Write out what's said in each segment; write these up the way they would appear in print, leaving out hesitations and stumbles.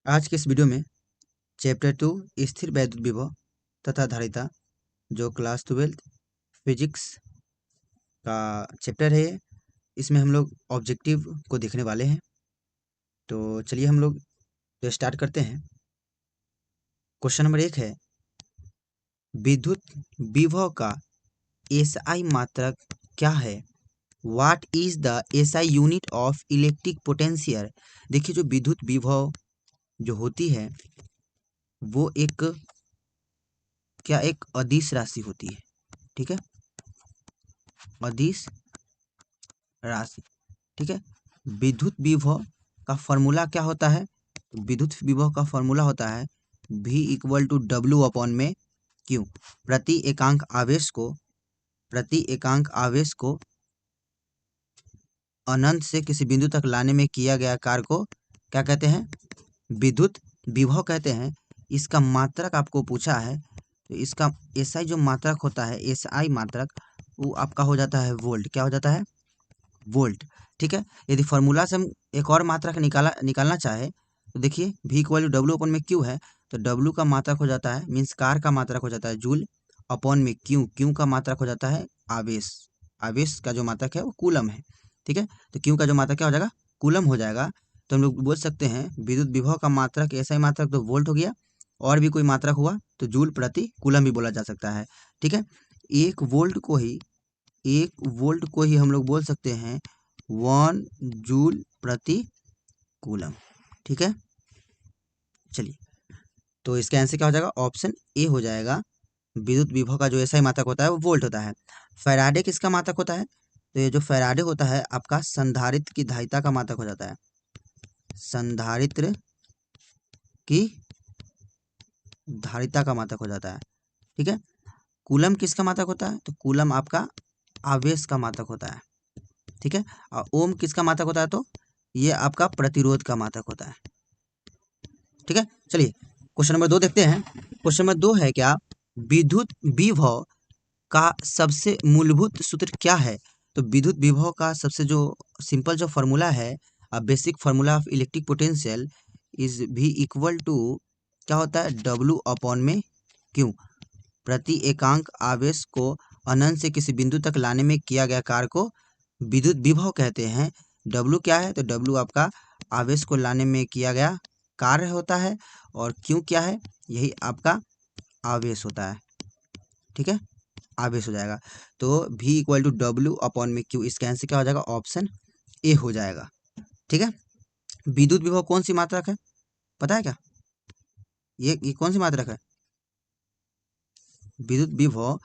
आज के इस वीडियो में चैप्टर 2 स्थिर वैद्युत विभव तथा धारिता जो क्लास 12 फिजिक्स का चैप्टर है, इसमें हम लोग ऑब्जेक्टिव को देखने वाले हैं। तो चलिए हम लोग तो स्टार्ट करते हैं। क्वेश्चन नंबर 1 है, विद्युत विभव का एसआई मात्रक क्या है? What is the SI unit of electric potential? देखिए, जो विद्युत विभव जो होती है वो एक अदिश राशि होती है। ठीक है, अदिश राशि। ठीक है, विद्युत विभव का फॉर्मूला क्या होता है? विद्युत विभव का फॉर्मूला होता है V equal to W upon में क्यू। प्रति एकांक आवेश को अनंत से किसी बिंदु तक लाने में किया गया कार्य को क्या कहते हैं? विद्युत विभव कहते हैं। इसका मात्रक आपको पूछा है, तो इसका एसआई जो मात्रक होता है, एसआई मात्रक, वो आपका हो जाता है वोल्ट। क्या हो जाता है? वोल्ट। ठीक है, यदि फॉर्मूला से हम एक और मात्रक निकालना चाहे तो देखिए, V equal to W upon में क्यू है, तो डब्ल्यू का मात्रक हो जाता है, मीन्स कार का मात्रक हो जाता है जूल, अपॉन में क्यू का मात्रक हो जाता है आवेश का जो मात्रक है वो कूलम है। ठीक है, तो क्यू का जो मात्रक क्या हो जाएगा? कूलम हो जाएगा। तो हम लोग बोल सकते हैं विद्युत विभव का मात्रक एसआई मात्रक तो वोल्ट हो गया, और भी कोई मात्रक हुआ तो जूल प्रति कूलम भी बोला जा सकता है। ठीक है, एक वोल्ट को ही हम लोग बोल सकते हैं 1 जूल प्रति कूलम। ठीक है, चलिए, तो इसका आंसर क्या हो जाएगा? ऑप्शन ए हो जाएगा। विद्युत विभव का जो एसआई मात्रक होता है वो वोल्ट होता है। फैराडे किसका मात्रक होता है? तो ये जो फैराडे होता है आपका संधारित्र की धारिता का मात्रक हो जाता है। संधारित्र की धारिता का मात्रक हो जाता है। ठीक है, कूलम किसका मात्रक होता है? तो कूलम आपका आवेश का मात्रक होता है। ठीक है, और ओम किसका मात्रक होता है? तो ये आपका प्रतिरोध का मात्रक होता है। ठीक है, चलिए क्वेश्चन नंबर 2 देखते हैं। क्वेश्चन नंबर 2 है, क्या विद्युत विभव का सबसे मूलभूत सूत्र क्या है? तो विद्युत विभव का सबसे जो सिंपल जो फॉर्मूला है, basic formula of electric potential is V equal to क्या होता है? डब्ल्यू अपॉन में क्यू। प्रति एकांक आवेश को अनंत से किसी बिंदु तक लाने में किया गया कार्य को विद्युत विभव कहते हैं। डब्ल्यू क्या है? तो डब्ल्यू आपका आवेश को लाने में किया गया कार्य होता है, और क्यू क्या है? यही आपका आवेश होता है। ठीक है, आवेश हो जाएगा। तो V equal to W upon में क्यू, इसका आंसर क्या हो जाएगा? ऑप्शन ए हो जाएगा। ठीक है, विद्युत विभव कौन सी मात्रक है पता है क्या? ये कौन सी मात्रक है? विद्युत विभव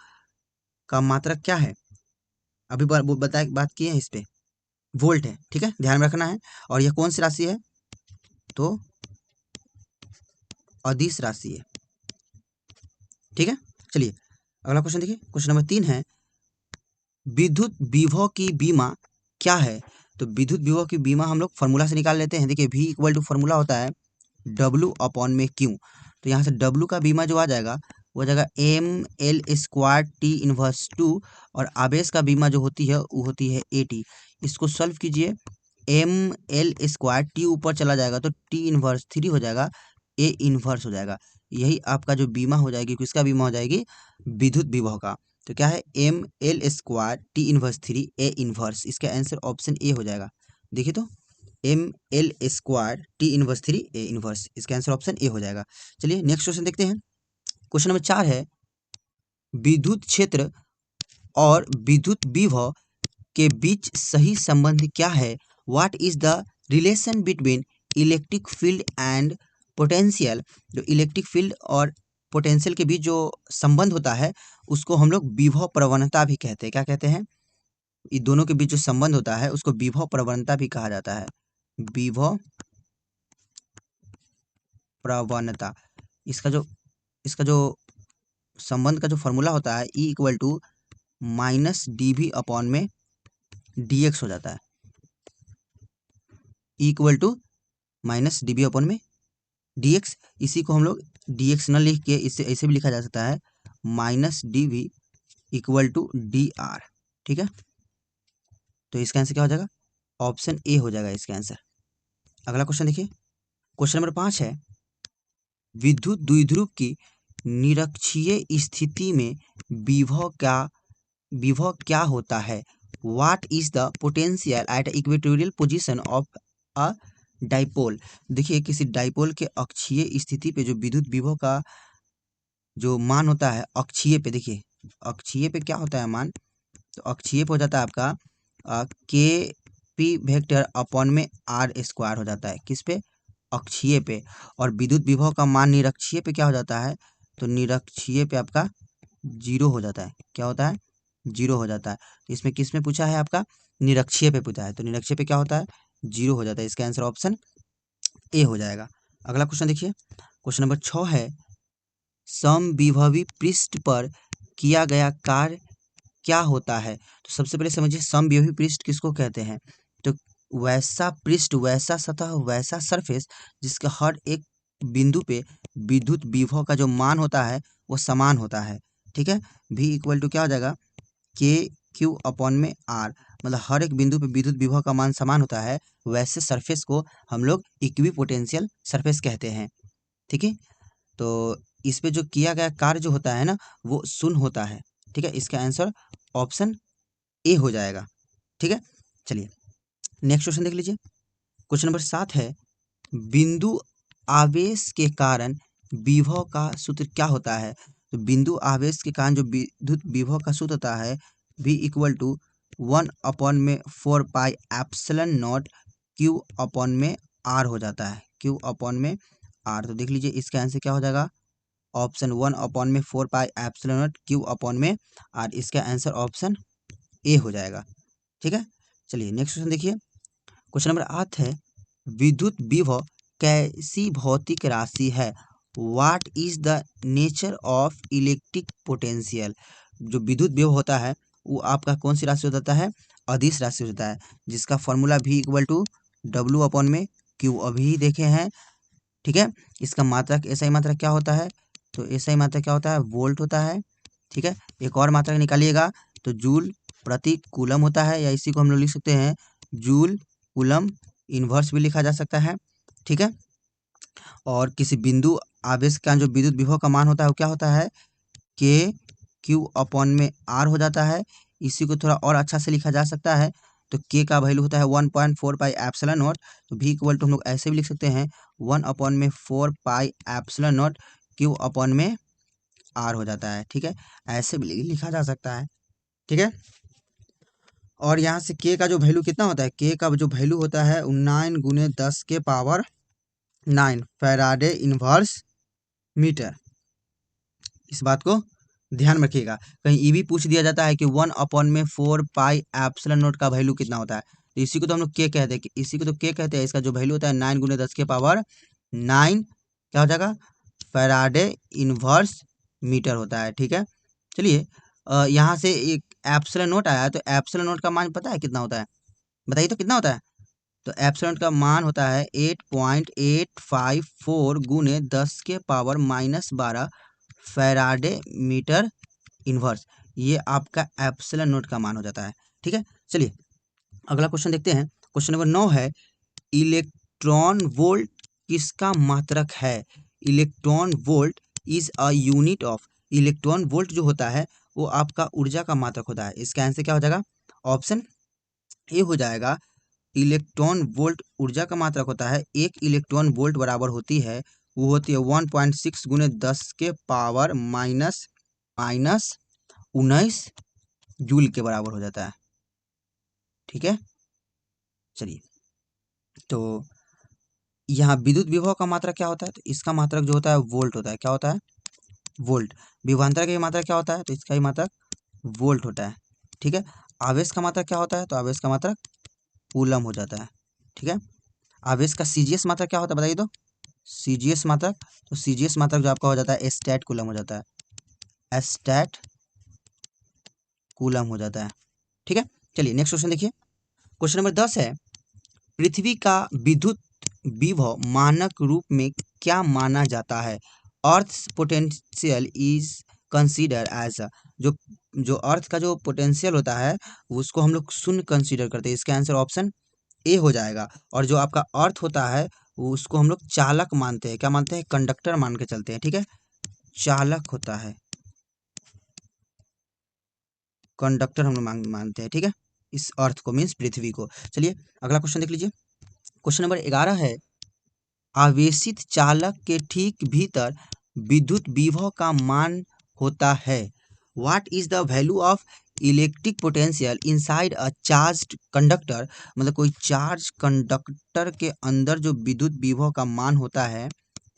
का मात्रक क्या है? अभी बात किए हैं इस पे, वोल्ट है। ठीक है, ध्यान में रखना है। और यह कौन सी राशि है? तो अदिश राशि है। ठीक है, चलिए अगला क्वेश्चन देखिए। क्वेश्चन नंबर 3 है, विद्युत विभव की बीमा क्या है? तो विद्युत विभव की बीमा हम लोग फॉर्मूला से निकाल लेते हैं। देखिए, V इक्वल टू फॉर्मूला होता है डब्ल्यू अपॉन में क्यू। तो यहाँ से डब्ल्यू का बीमा जो आ जाएगा वो जाएगा ML² T इनवर्स 2, और आवेश का बीमा जो होती है वो होती है AT। इसको सॉल्व कीजिए, ML² T ऊपर चला जाएगा तो T इनवर्स 3 हो जाएगा, A इनवर्स हो जाएगा। यही आपका जो बीमा हो जाएगी, किसका बीमा हो जाएगी? विद्युत विभव का। तो क्या है? ML² T inverse 3 A inverse. इसका आंसर ऑप्शन ए हो जाएगा। देखिए तो ML² T inverse 3 A inverse, इसका आंसर ऑप्शन ए हो जाएगा। चलिए नेक्स्ट क्वेश्चन देखते हैं। क्वेश्चन नंबर 4 है, विद्युत क्षेत्र और विद्युत विभव के बीच सही संबंध क्या है? What is the relation between electric field and potential? जो इलेक्ट्रिक फील्ड और पोटेंशियल के बीच जो संबंध होता है उसको हम लोग विभव प्रवणता भी कहते हैं। क्या कहते हैं? इन दोनों के बीच जो संबंध होता है उसको विभव प्रवणता भी कहा जाता है। विभव प्रवणता। इसका जो संबंध का जो फॉर्मूला होता है E equal to -dV upon में dx हो जाता है। E equal to -dV upon में dx। इसी को हम लोग dx न लिख के इसे ऐसे भी लिखा जा सकता है -dV इक्वल टू dr। ठीक है, तो इसका आंसर क्या हो जाएगा? ऑप्शन ए हो जाएगा इसका आंसर। अगला क्वेश्चन देखिए। क्वेश्चन नंबर 5 है, विद्युत द्विध्रुव की निरक्षीय स्थिति में विभव क्या होता है? What is the potential at equatorial position of a dipole? देखिए किसी डाइपोल के अक्षीय स्थिति पे जो विद्युत विभव का जो मान होता है अक्षीय पे, देखिए अक्षीय पे क्या होता है मान, तो अक्षीय पे हो जाता है आपका के पी वेक्टर अपॉन में आर स्क्वायर हो जाता है, किस पे? अक्षीय पे। और विद्युत विभव का मान निरक्षीय पे क्या हो जाता है? तो निरक्षीय पे आपका जीरो हो जाता है। क्या होता है? जीरो हो जाता है। तो इसमें किस में पूछा है? आपका निरक्षीय पे पूछा है, तो निरक्षीय पे क्या होता है? जीरो हो जाता है। इसका आंसर ऑप्शन ए हो जाएगा। अगला क्वेश्चन देखिए, क्वेश्चन नंबर 6 है, समविभवी पृष्ठ पर किया गया कार्य क्या होता है? तो सबसे पहले समझिए समविभवी पृष्ठ किसको कहते हैं? तो वैसा पृष्ठ, वैसा सतह, वैसा सरफेस जिसके हर एक बिंदु पे विद्युत विभव का जो मान होता है वो समान होता है। ठीक है, V इक्वल टू क्या हो जाएगा? के क्यू अपॉन में आर, मतलब हर एक बिंदु पे विद्युत विभव का मान समान होता है, वैसे सरफेस को हम लोग इक्वी पोटेंशियल सरफेस कहते हैं। ठीक है, तो इस पे जो किया गया कार्य जो होता है ना वो शून्य होता है। ठीक है, इसका आंसर ऑप्शन ए हो जाएगा। ठीक है, चलिए नेक्स्ट क्वेश्चन देख लीजिए। क्वेश्चन नंबर 7 है, बिंदु आवेश के कारण विभव का सूत्र क्या होता है? तो बिंदु आवेश के कारण जो विद्युत विभव का सूत्र होता है V equal to 1/4 pi epsilon naught Q upon में R हो जाता है। Q अपॉन में R, तो देख लीजिए इसका आंसर क्या हो जाएगा? Option 1/4 pi epsilon naught Q upon में R, इसका आंसर ऑप्शन ए हो जाएगा। ठीक है, चलिए नेक्स्ट क्वेश्चन देखिए। क्वेश्चन नंबर 8 है, विद्युत विभव कैसी भौतिक राशि है? What is the nature of electric potential? जो विद्युत विभव होता है वो आपका कौन सी राशि हो जाता है? अदिश राशि होता है, जिसका formula V equal to W upon में क्यू अभी देखे हैं। ठीक है, इसका मात्रक एसआई मात्रक क्या होता है? तो एसआई मात्रक क्या होता है? वोल्ट होता है। ठीक है, एक और मात्रक निकालिएगा तो जूल प्रति कूलम होता है, या इसी को हम लोग लिख सकते हैं जूल कूलम इन्वर्स भी लिखा जा सकता है। ठीक है, और किसी बिंदु आवेश का जो विद्युत विभव का मान होता है वो क्या होता है? के क्यू अपॉन में आर हो जाता है। इसी को थोड़ा और अच्छा से लिखा जा सकता है, तो के का वैल्यू होता है 1/4 पाई एप्सिलॉन नॉट, तो V इक्वल टू हम लोग ऐसे भी लिख सकते हैं 1/4 pi epsilon not Q upon में आर हो जाता है। ठीक है, ऐसे भी लिखा जा सकता है। ठीक है, और यहाँ से के का जो वैल्यू कितना होता है? के का जो वैल्यू होता है 9 × 10⁹ फैराडे इनवर्स मीटर। इस बात को ध्यान में रखिएगा, कहीं ये भी पूछ दिया जाता है कि 1/4 पाई एप्सिलॉन नॉट का वैल्यू कितना होता है, तो इसी को तो हम लोग के कहते हैं, इसी को तो के कहते हैं। इसका जो वैल्यू होता है 9 × 10⁹ क्या हो जाएगा? फैराडे इनवर्स मीटर होता है। ठीक है, चलिए यहाँ से एक एप्सिलॉन नॉट आया, तो एप्सिलॉन नॉट का मान पता है कितना होता है? बताइए तो कितना होता है? तो एप्सिलॉन का मान होता है 8.854 गुने 10⁻⁻12 फैराडे मीटर इनवर्स। ये आपका एप्सिलॉन नोट का मान हो जाता है। ठीक है, चलिए अगला क्वेश्चन देखते हैं। क्वेश्चन नंबर 9 है, इलेक्ट्रॉन वोल्ट किसका मात्रक है? Electron volt is a unit of, electron volt जो होता है वो आपका ऊर्जा का मात्रक होता है। इसका आंसर क्या हो जाएगा? ऑप्शन ए हो जाएगा। इलेक्ट्रॉन वोल्ट ऊर्जा का मात्रक होता है। एक इलेक्ट्रॉन वोल्ट बराबर होती है, वो होती है 1.6 गुने 10⁻⁻⁻19 जूल के बराबर हो जाता है। ठीक है, चलिए तो यहाँ विद्युत विभव का मात्रक क्या होता है? तो इसका मात्रक जो होता है वोल्ट होता है। क्या होता है? वोल्ट। विभवांतर का मात्रक क्या होता है? तो इसका ही मात्रक वोल्ट होता है। ठीक है, आवेश का मात्रक क्या होता है? तो आवेश का मात्रक कूलम हो जाता है। ठीक है, आवेश का सीजीएस मात्रक क्या होता है बताइए तो? सीजीएस मात्रक, तो सीजीएस मात्रक जो आपका हो जाता है स्टैट कूलम हो जाता है, स्टैट कूलम हो जाता है। ठीक है, चलिए नेक्स्ट क्वेश्चन देखिए। क्वेश्चन नंबर 10 है, पृथ्वी का विद्युत विभव मानक रूप में क्या माना जाता है? अर्थ पोटेंशियल इज कंसीडर एज, जो जो अर्थ का जो पोटेंशियल होता है उसको हम लोग शून्य कंसीडर करते हैं। इसका आंसर ऑप्शन ए हो जाएगा। और जो आपका अर्थ होता है उसको हम लोग चालक मानते हैं, क्या मानते हैं, कंडक्टर मान के चलते हैं, ठीक है, चालक होता है, कंडक्टर हम लोग मानते हैं, ठीक है, इस अर्थ को मीन्स पृथ्वी को। चलिए अगला क्वेश्चन देख लीजिए। क्वेश्चन नंबर 11 है, आवेशित चालक के ठीक भीतर विद्युत विभव का मान होता है। What is the value of electric potential inside a charged conductor. मतलब कोई चार्ज कंडक्टर के अंदर जो विद्युत विभव का मान होता है,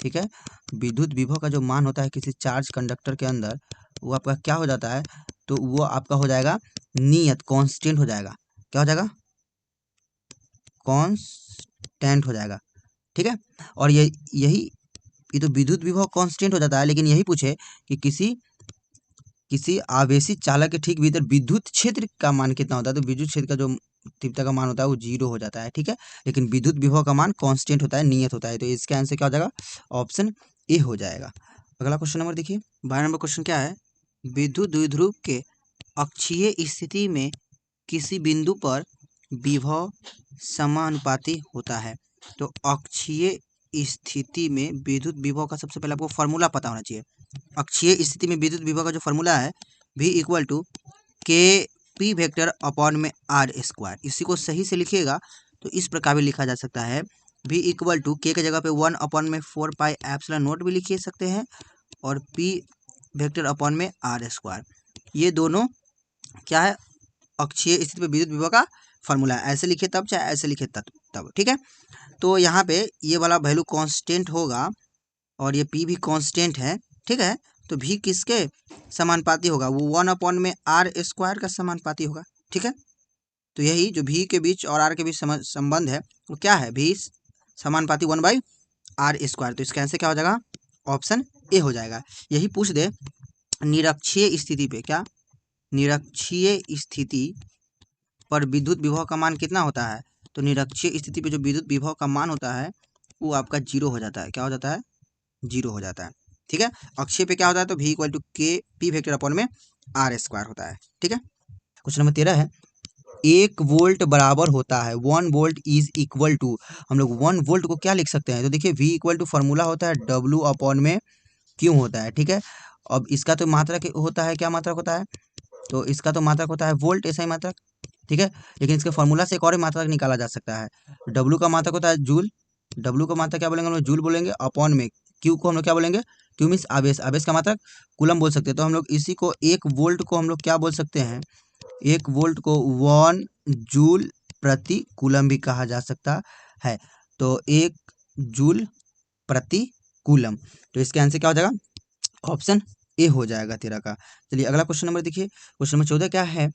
ठीक है, विद्युत विभव का जो मान होता है किसी चार्ज कंडक्टर के अंदर, वो आपका क्या हो जाता है, तो वो आपका हो जाएगा नियत, कांस्टेंट हो जाएगा, क्या हो जाएगा, कांस्टेंट हो जाएगा, ठीक है। और ये तो विद्युत विभव कांस्टेंट हो जाता है, लेकिन यही पूछे कि किसी आवेशित चालक के ठीक भीतर विद्युत क्षेत्र का मान कितना होता है, तो विद्युत क्षेत्र का जो तीव्रता का मान होता है वो 0 हो जाता है, ठीक है, लेकिन विद्युत विभव का मान कांस्टेंट होता है, नियत होता है, तो इसका आंसर क्या हो जाएगा, ऑप्शन ए हो जाएगा। अगला क्वेश्चन नंबर देखिए, 12 नंबर क्वेश्चन क्या है, विद्युत द्विध्रुव के अक्षीय स्थिति में किसी बिंदु पर विभव समानुपाती होता है। तो अक्षीय स्थिति में विद्युत विभव का सबसे पहले आपको फॉर्मूला पता होना चाहिए। अक्षीय स्थिति में विद्युत विभव का जो फॉर्मूला है V इक्वल टू के पी वेक्टर अपॉन में आर स्क्वायर। इसी को सही से लिखिएगा तो इस प्रकार भी लिखा जा सकता है, V इक्वल टू के जगह पे 1 अपॉन में 4 पाई एप्सिलॉन नोट भी लिख सकते हैं, और P वेक्टर अपॉन में आर स्क्वायर। ये दोनों क्या है, अक्षीय स्थिति में विद्युत विभव का फॉर्मूला है। ऐसे लिखे तब चाहे ऐसे लिखे तब, ठीक है। तो यहाँ पे ये वाला वैल्यू कांस्टेंट होगा और ये P भी कांस्टेंट है, ठीक है। तो V किसके समानुपाती होगा, वो 1 अपॉन में आर स्क्वायर का समानुपाती होगा, ठीक है। तो यही जो V के बीच और R के बीच संबंध है वो क्या है, V समानुपाती 1/r स्क्वायर। तो इसका आंसर क्या हो जाएगा, ऑप्शन ए हो जाएगा। यही पूछ दे निरक्षीय स्थिति पे, क्या, निरक्षीय स्थिति पर विद्युत विभव का मान कितना होता है, तो निरक्षीय स्थिति पे जो विद्युत विभव का मान होता है वो आपका 0 हो जाता है, क्या हो जाता है, 0 हो जाता है, ठीक है। अक्षय पे क्या होता है, तो V इक्वल टू के पी वेक्टर अपॉन में आर स्क्वायर होता है, ठीक है। क्वेश्चन नंबर 13 है, 1 वोल्ट बराबर होता है 1 वोल्ट इज इक्वल टू, हम लोग 1 वोल्ट को क्या लिख सकते हैं, तो देखिए V इक्वल टू फॉर्मूला होता है W अपॉन में क्यों होता है, ठीक है। अब इसका तो मात्रक होता है, क्या मात्रक होता है, तो इसका तो मात्रक होता है वोल्ट, ऐसा ही मात्रक, ठीक है। लेकिन इसके फॉर्मूला से एक और मात्रक निकाला जा सकता है, W का मात्रक होता है जूल, W का मात्रक क्या बोलेंगे हम लोग, जूल बोलेंगे, अपॉन में Q को हम लोग क्या बोलेंगे, Q मीन्स आवेश, आवेश का मात्रक कूलम बोल सकते हैं। तो हम लोग इसी को 1 वोल्ट को हम लोग क्या बोल सकते हैं, 1 वोल्ट को 1 जूल प्रति कूलम भी कहा जा सकता है। तो 1 जूल प्रति कूलम, तो इसके आंसर क्या हो जाएगा, ऑप्शन ए हो जाएगा 13 का। चलिए अगला क्वेश्चन नंबर देखिए, क्वेश्चन नंबर 14 क्या है,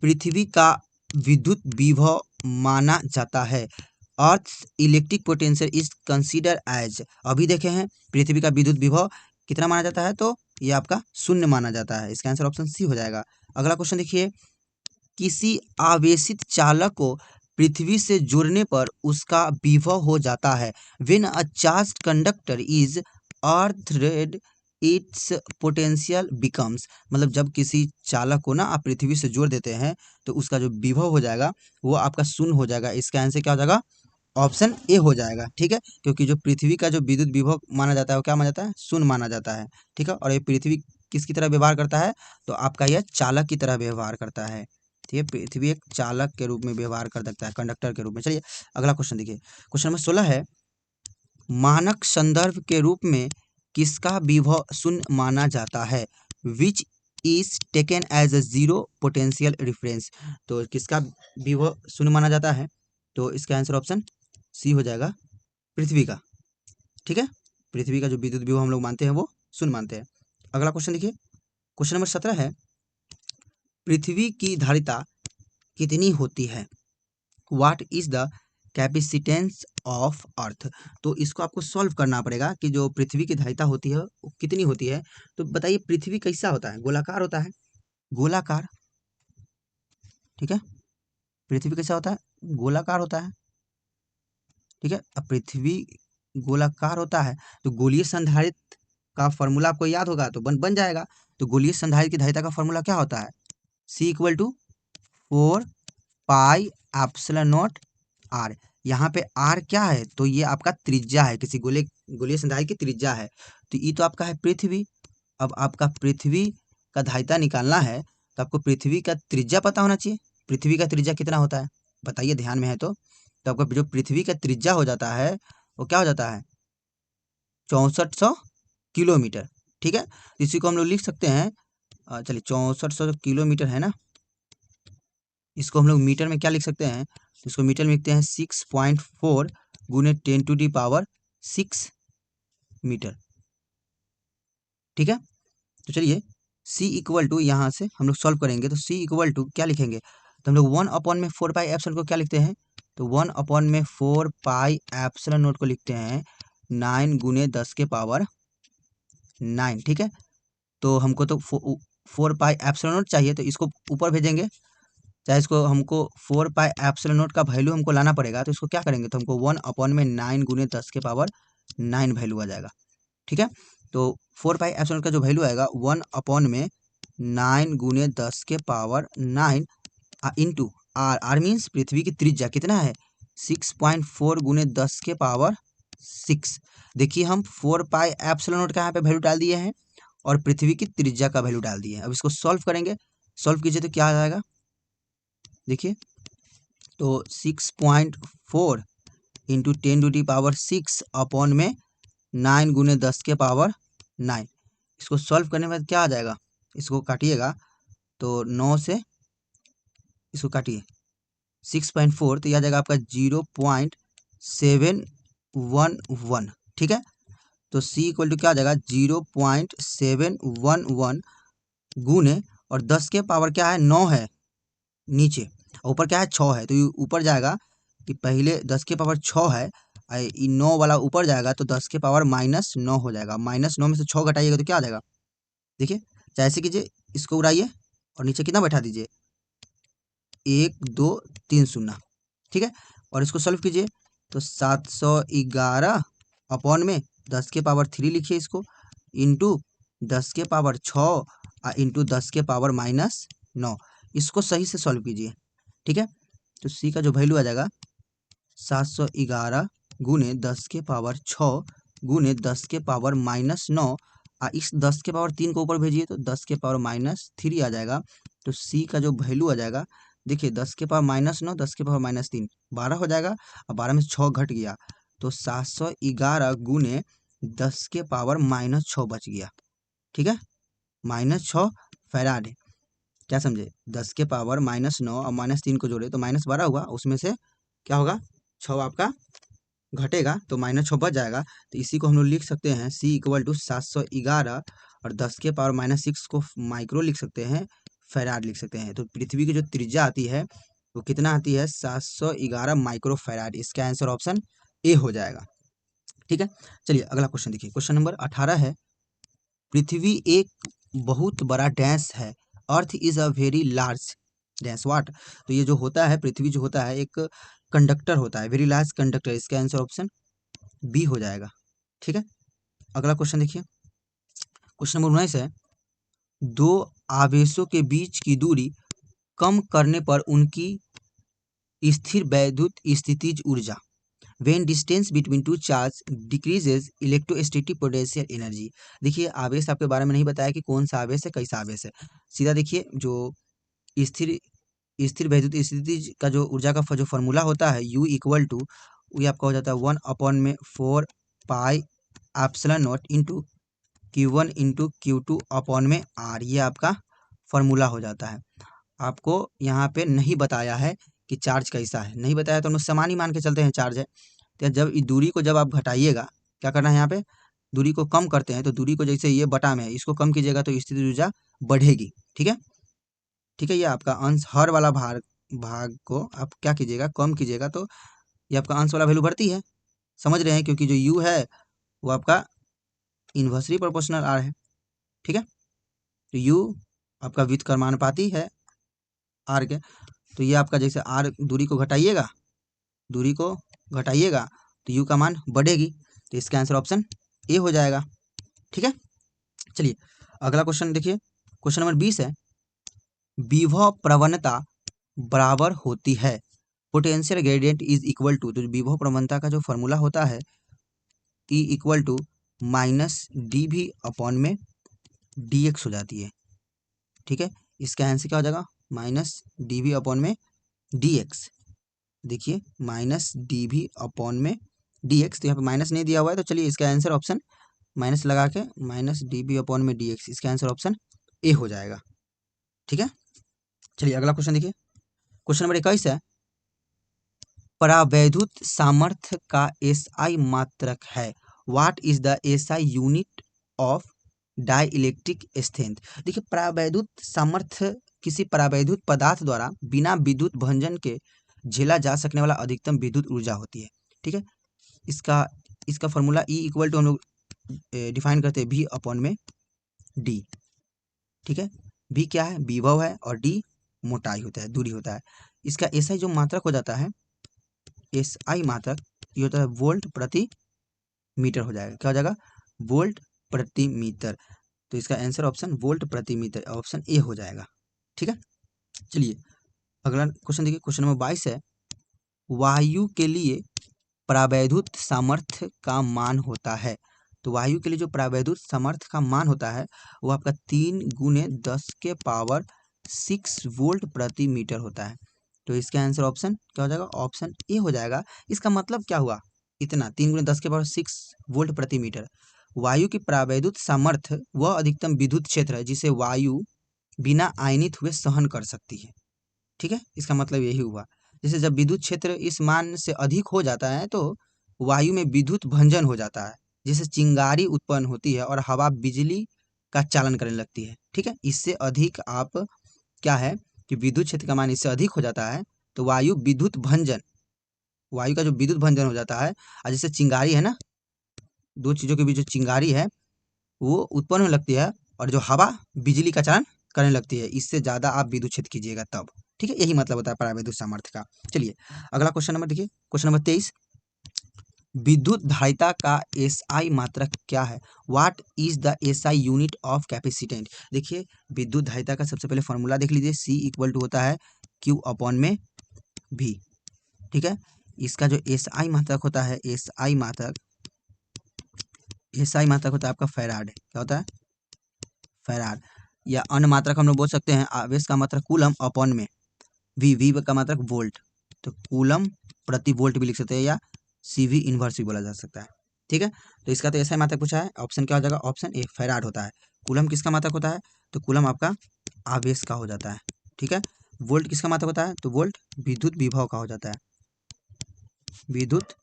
पृथ्वी का विद्युत विभव माना जाता है, earth electric potential is consider as, अभी देखे हैं पृथ्वी का विद्युत विभव कितना माना जाता है, तो ये आपका 0 माना जाता है, इसका आंसर ऑप्शन सी हो जाएगा। अगला क्वेश्चन देखिए, किसी आवेशित चालक को पृथ्वी से जोड़ने पर उसका विभव हो जाता है, when a charged conductor is earthed its potential becomes, मतलब जब किसी चालक को ना आप पृथ्वी से जोड़ देते हैं तो उसका जो विभव हो जाएगा वो आपका 0 हो जाएगा, इसका आंसर क्या हो जाएगा, ऑप्शन ए हो जाएगा, ठीक है। क्योंकि जो पृथ्वी का जो विद्युत विभव माना जाता है वो क्या माना जाता है, 0 माना जाता है, ठीक है। और ये पृथ्वी किसकी तरह व्यवहार करता है, तो आपका यह चालक की तरह व्यवहार करता है, ठीक है। पृथ्वी एक चालक के रूप में व्यवहार कर सकता है, कंडक्टर के रूप में। चलिए अगला क्वेश्चन देखिए, क्वेश्चन नंबर 16 है, मानक संदर्भ के रूप में किसका विभव 0 माना जाता है, which is taken as a 0 potential reference. तो किसका विभव 0 माना जाता है, तो इसका आंसर ऑप्शन सी हो जाएगा, पृथ्वी का, ठीक है। पृथ्वी का जो विद्युत विभव हम लोग मानते हैं वो 0 मानते हैं। अगला क्वेश्चन देखिए, क्वेश्चन नंबर 17 है, पृथ्वी की धारिता कितनी होती है, what is the capacitance of earth. तो इसको आपको सॉल्व करना पड़ेगा कि जो पृथ्वी की धारिता होती है वो कितनी होती है। तो बताइए पृथ्वी कैसा होता है, गोलाकार होता है, गोलाकार, ठीक है। पृथ्वी कैसा होता है, गोलाकार होता है, ठीक है। अब पृथ्वी गोलाकार होता है तो गोलीय संधारित्र का फॉर्मूला आपको याद होगा, तो बन जाएगा। तो गोलीय संधारित्र की धारिता का फॉर्मूला क्या होता है, C equal to 4 pi epsilon not R. यहाँ पे आर क्या है, तो ये आपका त्रिज्या है, किसी गोलीय संधारित्र की त्रिज्या है। तो ये तो आपका है पृथ्वी। अब आपका पृथ्वी का धारिता निकालना है, तो आपको पृथ्वी का त्रिज्या पता होना चाहिए। पृथ्वी का त्रिज्या कितना होता है बताइए, ध्यान में है तो आपका जो पृथ्वी का त्रिज्या हो जाता है वो क्या हो जाता है, 6400 किलोमीटर। ठीक है, इसी को हम लोग लिख सकते हैं, चलिए 6400 किलोमीटर है ना, इसको हम लोग मीटर में क्या लिख सकते हैं, तो इसको मीटर में लिखते हैं 6.4 गुने 10⁶ मीटर। ठीक है, तो चलिए c इक्वल टू यहाँ से हम लोग सॉल्व करेंगे, तो c इक्वल टू क्या लिखेंगे, तो हम लोग 1/4π को क्या लिखते हैं, तो 1/4π को लिखते हैं 9 गुने 10⁻⁹। ठीक है, तो हमको तो 4π चाहिए, तो इसको ऊपर भेजेंगे, चाहे इसको हमको 4π का वैल्यू हमको लाना पड़ेगा, तो इसको क्या करेंगे, तो हमको 1/9 गुने 10⁻⁹ वैल्यू आ जाएगा। ठीक है, तो 4π का जो वैल्यू आएगा 1/9 गुने 10⁻⁹ इंटू आर। आर मीन्स पृथ्वी की त्रिज्या कितना है, 6.4 गुने 10⁻⁶। देखिए हम 4π का यहाँ पे वैल्यू डाल दिए हैं और पृथ्वी की त्रिज्या का वैल्यू डाल दिए हैं। अब इसको सॉल्व करेंगे, सॉल्व कीजिए तो क्या आ जाएगा, देखिए तो 6.4 इंटू 10⁶ अपॉन में 9 गुने 10⁻⁹। इसको सॉल्व करने के बाद क्या आ जाएगा, इसको काटिएगा तो 9 से इसको काटिए 6.4, तो यह आ जाएगा आपका 0.711। ठीक है, तो c इक्वल टू क्या आ जाएगा 0.711 गुने, और 10 के पावर क्या है 9 है नीचे, ऊपर क्या है 6 है, तो ये ऊपर जाएगा कि पहले 10 के पावर 6 है, 9 वाला ऊपर जाएगा तो 10 के पावर -9 हो जाएगा। -9 में से 6 घटाइएगा तो क्या आ जाएगा, देखिए चाहे ऐसे कीजिए, इसको उड़ाइए और नीचे कितना बैठा दीजिए 1 2 3 0। ठीक है, और इसको सॉल्व कीजिए तो 711 अपॉन में 10 के पावर 3 लिखिए इसको, इंटू 10 के पावर 6 इंटू 10 के पावर -9। इसको सही से सॉल्व कीजिए। ठीक है, तो c का जो वैल्यू आ जाएगा 711 गुने 10 के पावर 6 गुने 10 के पावर -9, इस 10 के पावर 3 को ऊपर भेजिए तो 10 के पावर -3 आ जाएगा। तो c का जो वैल्यू आ जाएगा, देखिए 10 के पावर -9 10 के पावर -3 12 हो जाएगा, और 12 में से 6 घट गया तो 711 गुने 10 के पावर -6 बच गया। ठीक है, -6 फैराड, क्या समझे, 10 के पावर -9 और -3 को जोड़े तो -12 हुआ, उसमें से क्या होगा 6 आपका घटेगा तो -6 बच जाएगा। तो इसी को हम लोग लिख सकते हैं c इक्वल टू 711 और 10 के पावर -6 को माइक्रो लिख सकते हैं, फैराड लिख सकते हैं। तो पृथ्वी की जो त्रिज्या आती है वो कितना आती है 711 माइक्रो फैराड। इसका आंसर ऑप्शन ए हो जाएगा। ठीक है, चलिए अगला क्वेश्चन देखिए, क्वेश्चन नंबर 18 है, पृथ्वी एक बहुत बड़ा डैश है, earth is a very large dash what. तो ये जो होता है, पृथ्वी जो होता है एक कंडक्टर होता है, वेरी लार्ज कंडक्टर। इसका आंसर ऑप्शन बी हो जाएगा। ठीक है, अगला क्वेश्चन देखिए, क्वेश्चन नंबर 19 है, दो आवेशों के बीच की दूरी कम करने पर उनकी स्थिर वैद्युत स्थितिज ऊर्जा, when distance between two charge decreases electrostatic potential energy. देखिए आवेश आपके बारे में नहीं बताया कि कौन सा आवेश है, कैसा आवेश है, सीधा देखिए जो स्थिर स्थिर वैद्युत स्थिति का जो ऊर्जा का जो फॉर्मूला होता है U इक्वल टू, ये आपका हो जाता है 1/4πε0 into Q1 into Q2 upon में R। ये आपका फॉर्मूला हो जाता है। आपको यहाँ पे नहीं बताया है कि चार्ज कैसा है, नहीं बताया तो हम समान ही मान के चलते हैं चार्ज है। तो जब दूरी को जब आप घटाइएगा, क्या करना है, यहाँ पे दूरी को कम करते हैं, तो दूरी को जैसे ये बटा में है, इसको कम कीजिएगा तो स्थिति ऊर्जा बढ़ेगी। ठीक है, ठीक है, ये आपका अंश हर वाला भाग को आप क्या कीजिएगा, कम कीजिएगा, तो ये आपका अंश वाला वैल्यू बढ़ती है, समझ रहे हैं, क्योंकि जो u है वो आपका इन्वर्सली प्रोपोर्शनल r है। ठीक है, तो u आपका व्युत्क्रमानुपाती है r के, तो ये आपका जैसे r दूरी को घटाइएगा तो u का मान बढ़ेगी, तो इसका आंसर ऑप्शन ए हो जाएगा। ठीक है, चलिए अगला क्वेश्चन देखिए, क्वेश्चन नंबर 20 है, विभव प्रवणता बराबर होती है potential gradient is equal to, तो विभव प्रवणता का जो फॉर्मूला होता है E equal to minus D भी अपॉन में डी एक्स हो जाती है। ठीक है, इसका आंसर क्या हो जाएगा, माइनस डी भी अपॉन में डी एक्स। देखिए माइनस डी भी अपॉन में डी एक्स, तो यहाँ पे माइनस नहीं दिया हुआ है, तो चलिए इसका आंसर ऑप्शन माइनस लगा के माइनस डी बी अपॉन में डी एक्स, इसका आंसर ऑप्शन ए हो जाएगा। ठीक है, चलिए अगला क्वेश्चन देखिए, क्वेश्चन नंबर 21 है, परावैद्युत सामर्थ्य का एसआई मात्रक है, what is the SI unit of dielectric strength. देखिए परावैद्युत सामर्थ्य किसी परावैद्युत पदार्थ द्वारा बिना विद्युत भंजन के झेला जा सकने वाला अधिकतम विद्युत ऊर्जा होती है। ठीक है, इसका इसका फॉर्मूला ई इक्वल टू हम लोग डिफाइन करते हैं वी अपॉन में डी। ठीक है, वी क्या है, विभव है, और डी मोटाई होता है, दूरी होता है। इसका एसआई जो मात्रक हो जाता है, एसआई मात्रक ये होता है वोल्ट प्रति मीटर हो जाएगा। क्या हो जाएगा, वोल्ट प्रति मीटर, तो इसका आंसर ऑप्शन वोल्ट प्रति मीटर, ऑप्शन ए हो जाएगा। ठीक है, चलिए अगला क्वेश्चन देखिए, क्वेश्चन नंबर 22 है, वायु के लिए परावैद्युत सामर्थ्य का मान होता है। तो वायु के लिए जो परावैद्युत सामर्थ्य का मान होता है वो आपका 3 गुने 10 के पावर 6 वोल्ट प्रति मीटर होता है। तो इसका आंसर ऑप्शन क्या हो जाएगा, ऑप्शन ए हो जाएगा। इसका मतलब क्या हुआ, इतना 3 गुने 10 के पावर 6 वोल्ट प्रति मीटर। वायु की परावैद्युत सामर्थ्य वह अधिकतम विद्युत क्षेत्र है जिसे वायु बिना आयनित हुए सहन कर सकती है। ठीक है, इसका मतलब यही हुआ, जैसे जब विद्युत क्षेत्र इस मान से अधिक हो जाता है तो वायु में विद्युत भंजन हो जाता है, जिससे चिंगारी उत्पन्न होती है और हवा बिजली का चालन करने लगती है। ठीक है, इससे अधिक आप क्या है कि विद्युत क्षेत्र का मान इससे अधिक हो जाता है तो वायु विद्युत भंजन, वायु का जो विद्युत भंजन हो जाता है, और जैसे चिंगारी है ना, दो चीज़ों के बीच जो चिंगारी है वो उत्पन्न होने लगती है, और जो हवा बिजली का चालन करने लगती है, इससे ज़्यादा आप विद्युत क्षेत्र कीजिएगा तब। ठीक है, यही मतलब होता है परावैद्युत सामर्थ्य का। चलिए अगला क्वेश्चन नंबर देखिए, क्वेश्चन नंबर 23, विद्युत धारिता का एसआई मात्रक क्या है, what is the SI unit of capacitant. देखिए विद्युत धारिता का सबसे पहले फॉर्मूला देख लीजिए, सी इक्वल टू होता है क्यू अपॉन में भी। ठीक है, इसका जो एसआई मात्रक होता है, एसआई मात्रक होता है आपका फैराड। क्या होता है, फैराड, या अन्य मात्रक हम लोग बोल सकते हैं, आवेश का मात्रक कूलम अपॉन में वी का मात्रक वोल्ट, तो कूलम प्रति वोल्ट भी लिख सकते हैं, या सीवी इनवर्स भी बोला जा सकता है। ठीक है, तो इसका तो ऐसा ही मात्रक पूछा है, ऑप्शन क्या हो जाएगा, ऑप्शन ए फैराड होता है। कूलम किसका मात्रक होता है, तो कूलम आपका आवेश का हो जाता है। ठीक है, वोल्ट किसका मात्रक होता है, तो वोल्ट विद्युत विभव का हो जाता है, विद्युत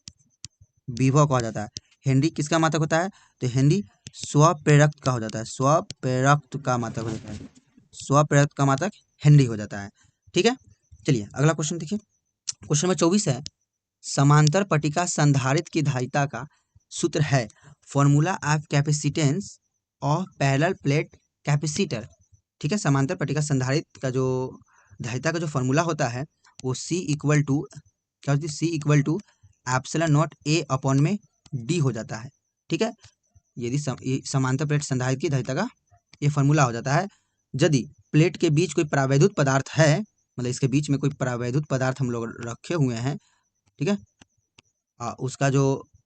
विभव का हो जाता है। हेनरी किसका मात्रक होता है, तो हेनरी स्वप्रेरक का हो जाता है, स्वप्रेरक का मात्रक हो जाता है, स्वप्रेरक का मात्रक हेनरी हो जाता है। ठीक है, चलिए अगला क्वेश्चन देखिए, क्वेश्चन नंबर 24 है, समांतर पट्टिका संधारित्र की धारिता का सूत्र है, formula of capacitance of parallel plate capacitor. ठीक है, समांतर पट्टिका संधारित्र का जो धारिता का जो फॉर्मूला होता है वो सी इक्वल टू क्या होती है, C equal to epsilon not A upon में डी हो जाता है। ठीक है, यदि समांतर प्लेट संधारित्र की धारिता का ये फॉर्मूला हो जाता है, यदि प्लेट के बीच कोई परावैद्युत पदार्थ है, मतलब इसके बीच में कोई परावैद्युत पदार्थ हम लोग रखे हुए हैं। ठीक है, उसका जो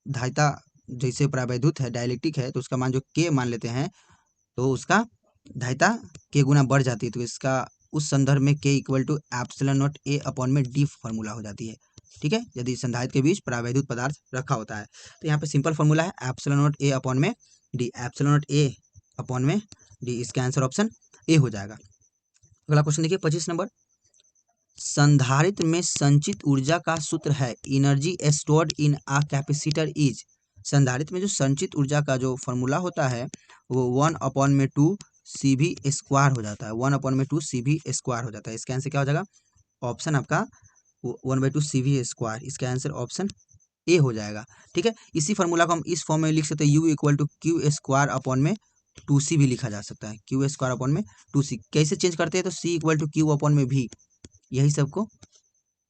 धारिता जैसे परावैद्युत है, डाइलेक्ट्रिक है, तो उसका मान जो के मान लेते हैं, तो उसका धारिता के गुना बढ़ जाती है, तो इसका उस संदर्भ में K equal to epsilon not A upon में डी फॉर्मूला हो जाती है। ठीक है, यदि संधारित्र के बीच परावैद्युत पदार्थ रखा होता है, तो यहाँ पे सिंपल फॉर्मूला है एप्सिलॉन नॉट ए अपॉन में D, epsilon not A upon में डी, इसका आंसर ऑप्शन ए हो जाएगा। अगला क्वेश्चन देखिए 25 नंबर, संधारित्र में संचित ऊर्जा का सूत्र है, energy stored in a capacitor is. संधारित्र में जो संचित ऊर्जा का जो फॉर्मूला होता है वो 1/2 CV स्क्वायर हो जाता है, 1/2 CV स्क्वायर हो जाता है। इसका आंसर क्या हो जाएगा, ऑप्शन आपका 1/2 CV स्क्वायर, इसका आंसर ऑप्शन ए हो जाएगा। ठीक है, इसी फॉर्मूला को हम इस फॉर्म में लिख सकते हैं, U equal to Q square upon में 2C भी लिखा जा सकता है, क्यू स्क्वायर अपॉन में 2C। कैसे चेंज करते हैं, तो C equal to Q upon में भी, यही सबको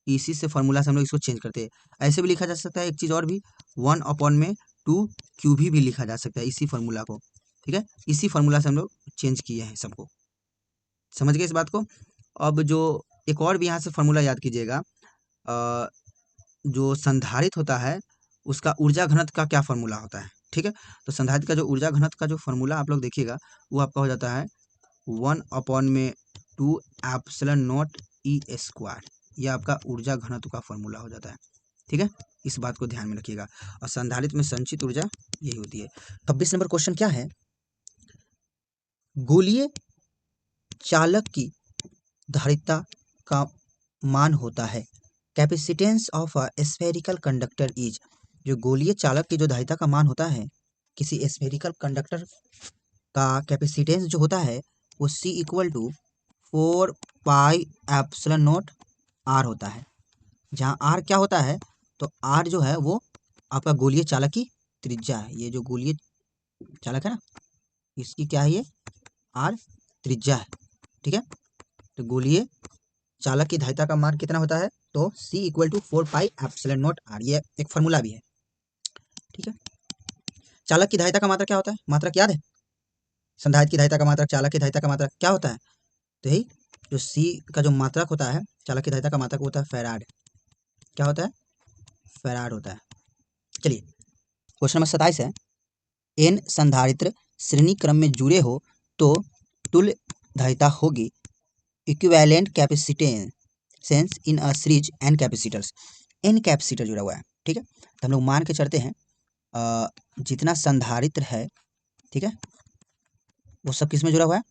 इसी से फॉर्मूला से हम लोग इसको चेंज करते हैं। ऐसे भी लिखा जा सकता है, एक चीज़ और भी, 1/2 क्यू भी लिखा जा सकता है इसी फॉर्मूला को। ठीक है, इसी फॉर्मूला से हम लोग चेंज किए हैं सबको, समझ गए इस बात को। अब जो एक और भी यहाँ से फॉर्मूला याद कीजिएगा, जो संधारित्र होता है उसका ऊर्जा घनत्व का क्या फॉर्मूला होता है, ठीक है। तो संधारित्र का जो ऊर्जा घनत्व का जो फॉर्मूला आप लोग देखिएगा वो आपका हो जाता है 1/2 एप्सिलॉन नॉट ई स्क्वायर। ये आपका ऊर्जा घनत्व का फॉर्मूला हो जाता है, ठीक है। इस बात को ध्यान में रखिएगा। और संधारित्र में संचित ऊर्जा यही होती है। 26 नंबर क्वेश्चन क्या है, गोलीय चालक की धारिता का मान होता है, capacitance of a spherical conductor is. जो गोलीय चालक की जो धारिता का मान होता है किसी स्फेरिकल कंडक्टर का कैपेसिटेंस जो होता है वो C equal to 4 pi epsilon naught R होता है। जहाँ R क्या होता है, तो R जो है वो आपका गोलीय चालक की त्रिज्या है। ये जो गोलीय चालक है ना, इसकी क्या है, ये R त्रिज्या है, ठीक है। तो गोलीय चालक की धारिता का मान कितना होता है, तो C equal to 4 pi epsilon naught R। ये एक फॉर्मूला भी है, ठीक है। चालक की धारिता का मात्रक क्या होता है, मात्रक याद है, संधारित्र की धारिता का मात्रक, चालक की धारिता का मात्रक क्या होता है, तो यही जो C का जो मात्रक होता है चालक की धारिता का मात्रक होता है फैराड। क्या होता है, फैराड होता है। चलिए क्वेश्चन नंबर 27 है, n संधारित्र श्रेणी क्रम में जुड़े हो तो तुल्य धारिता होगी equivalent capacitance in a series N capacitors. N capacitor जुड़ा हुआ है, ठीक है। तो हम लोग मान के चलते हैं जितना संधारित्र है, ठीक है, वो सब किस में जुड़ा हुआ है,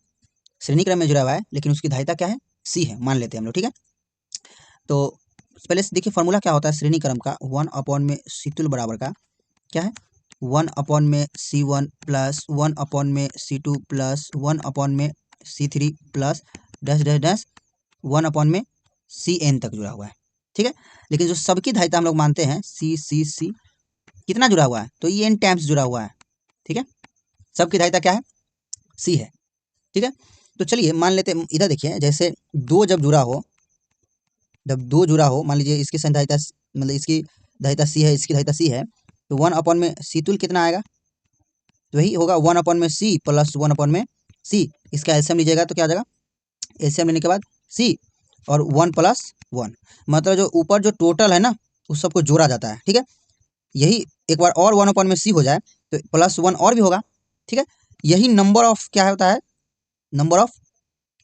श्रेणी क्रम में जुड़ा हुआ है, लेकिन उसकी धारिता क्या है, C है, मान लेते हैं हम लोग, ठीक है। तो पहले से देखिए फॉर्मूला क्या होता है श्रेणी क्रम का, 1 में C2 बराबर का क्या है, 1 में C1 प्लस 1 में C2 प्लस 1 में C3 plus dash dash dash 1 में Cn तक जुड़ा हुआ है, ठीक है। लेकिन जो सबकी धारिता हम लोग मानते हैं C कितना जुड़ा हुआ है, तो ये n टाइम्स जुड़ा हुआ है, ठीक है। सबकी धारिता क्या है, C है, ठीक है। तो चलिए मान लेते हैं, इधर देखिए जैसे दो जब जुड़ा हो, जब दो जुड़ा हो, मान लीजिए इसकी संधारिता मतलब इसकी धारिता C है, इसकी धारिता C है, तो 1 में C2 कितना आएगा, तो वही होगा 1 में C प्लस 1 में C। इसका एलसीएम लीजिएगा तो क्या आ जाएगा, एलसीएम लेने के बाद C और 1 प्लस 1, मतलब जो ऊपर जो टोटल है ना उस सबको जोड़ा जाता है, ठीक है। यही एक बार और 1 में C हो जाए तो प्लस 1 और भी होगा, ठीक है। यही नंबर ऑफ क्या होता है, नंबर ऑफ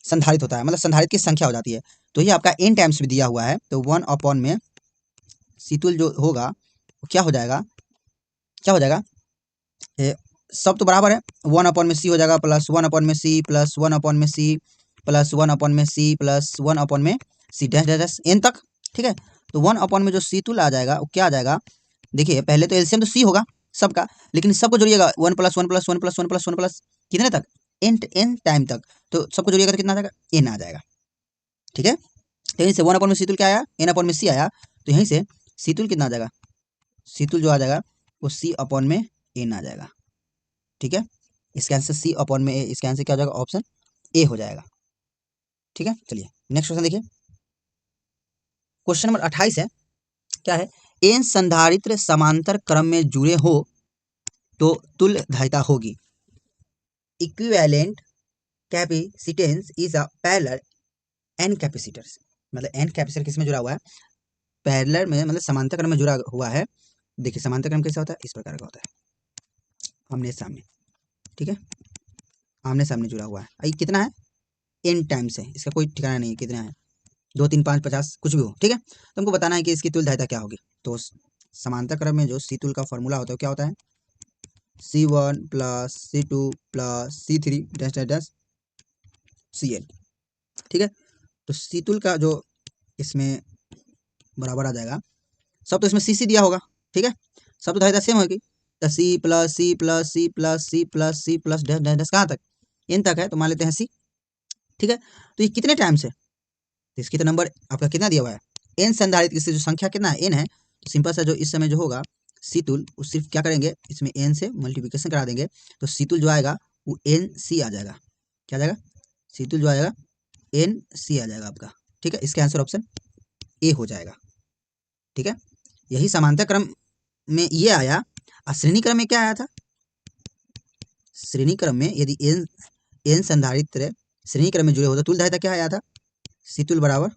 संधारित्र होता है, मतलब संधारित्र की संख्या हो जाती है। तो ये आपका n टाइम्स भी दिया हुआ है, तो 1 में C2 जो होगा वो क्या हो जाएगा, क्या हो जाएगा, सब तो बराबर है, 1 में C हो जाएगा प्लस 1 में C प्लस 1 में C प्लस 1 में C प्लस 1 में C dash dash dash n तक, ठीक है। तो 1 में जो C2 आ जाएगा वो क्या आ जाएगा, देखिए पहले तो एलसीएम तो C होगा सबका, लेकिन सबको जोड़िएगा 1 plus 1 plus 1 plus 1 plus 1 plus कितने तक, n टाइम तक, तो सबको जोड़िएगा तो कितना आ जाएगा, n आ जाएगा, ठीक है। तो यहीं से 1 में C2 क्या आया, n में C आया, तो यहीं से C2 कितना आ जाएगा, C2 जो आ जाएगा वो C में n आ जाएगा, ठीक है। इसका आंसर C में A, इसका आंसर क्या हो जाएगा, ऑप्शन ए हो जाएगा, ठीक है। चलिए नेक्स्ट क्वेश्चन देखिए, क्वेश्चन नंबर 28 है, क्या है, एन संधारित्र समांतर क्रम में जुड़े हो तो तुल्य धारिता होगी equivalent capacitance is a parallel N capacitors. मतलब एन कैपेसिटर किस में जुड़ा हुआ है, पैरेलल में, मतलब समांतर क्रम में जुड़ा हुआ है। देखिए समांतर क्रम कैसा होता है, इस प्रकार का होता है, आमने सामने, ठीक है, आमने सामने जुड़ा हुआ है। ये कितना है, एन टाइम्स है, इसका कोई ठिकाना नहीं है कितना है, 2 3 5 50 कुछ भी हो, ठीक है। तो हमको बताना है कि इसकी तुल्य धारिता क्या होगी। तो समांतर क्रम में जो C2 का फॉर्मूला होता है क्या होता है, C1 plus C2 plus C3 dash dash dash Cn, ठीक है। तो C2 का जो इसमें बराबर आ जाएगा, सब तो इसमें C दिया होगा, ठीक है, सब तो धारिता सेम होगी, तो C plus C plus C plus C plus C plus dash dash dash कहाँ तक, n तक है, तो मान लेते हैं C, ठीक है। तो ये कितने टाइम्स है, तो इसकी तो नंबर आपका कितना दिया हुआ है, n संधारित्र, इससे जो संख्या कितना है, n है, तो सिंपल सा जो इस समय जो होगा C2 सिर्फ क्या करेंगे, इसमें n से मल्टीप्लिकेशन करा देंगे, तो C2 जो आएगा वो NC आ जाएगा, क्या आ जाएगा, C2 जो आएगा NC आ जाएगा आपका, ठीक है। इसका आंसर ऑप्शन ए हो जाएगा, ठीक है। यही समांतर क्रम में ये आया, और श्रेणी क्रम में क्या आया था, श्रेणी क्रम में यदि n संधारित्र श्रेणी क्रम में जुड़े हो तो तुल्य धारिता क्या आया था, C2 बराबर,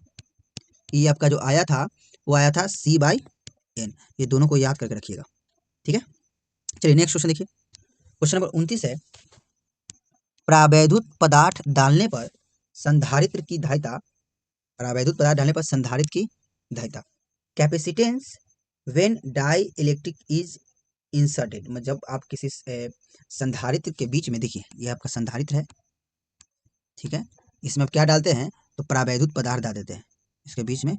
ये आपका जो आया था वो आया था C/N। ये दोनों को याद करके रखिएगा, ठीक है। चलिए नेक्स्ट क्वेश्चन देखिए, क्वेश्चन नंबर 29 है, प्रावैधुत पदार्थ डालने पर संधारित्र की धारिता, प्रावैधुत पदार्थ डालने पर संधारित्र की धारिता, capacitance when dielectric is inserted, मतलब जब आप किसी संधारित्र के बीच में, देखिए ये आपका संधारित्र है, ठीक है, इसमें आप क्या डालते हैं तो प्रावैधुत पदार्थ डाल देते हैं, इसके बीच में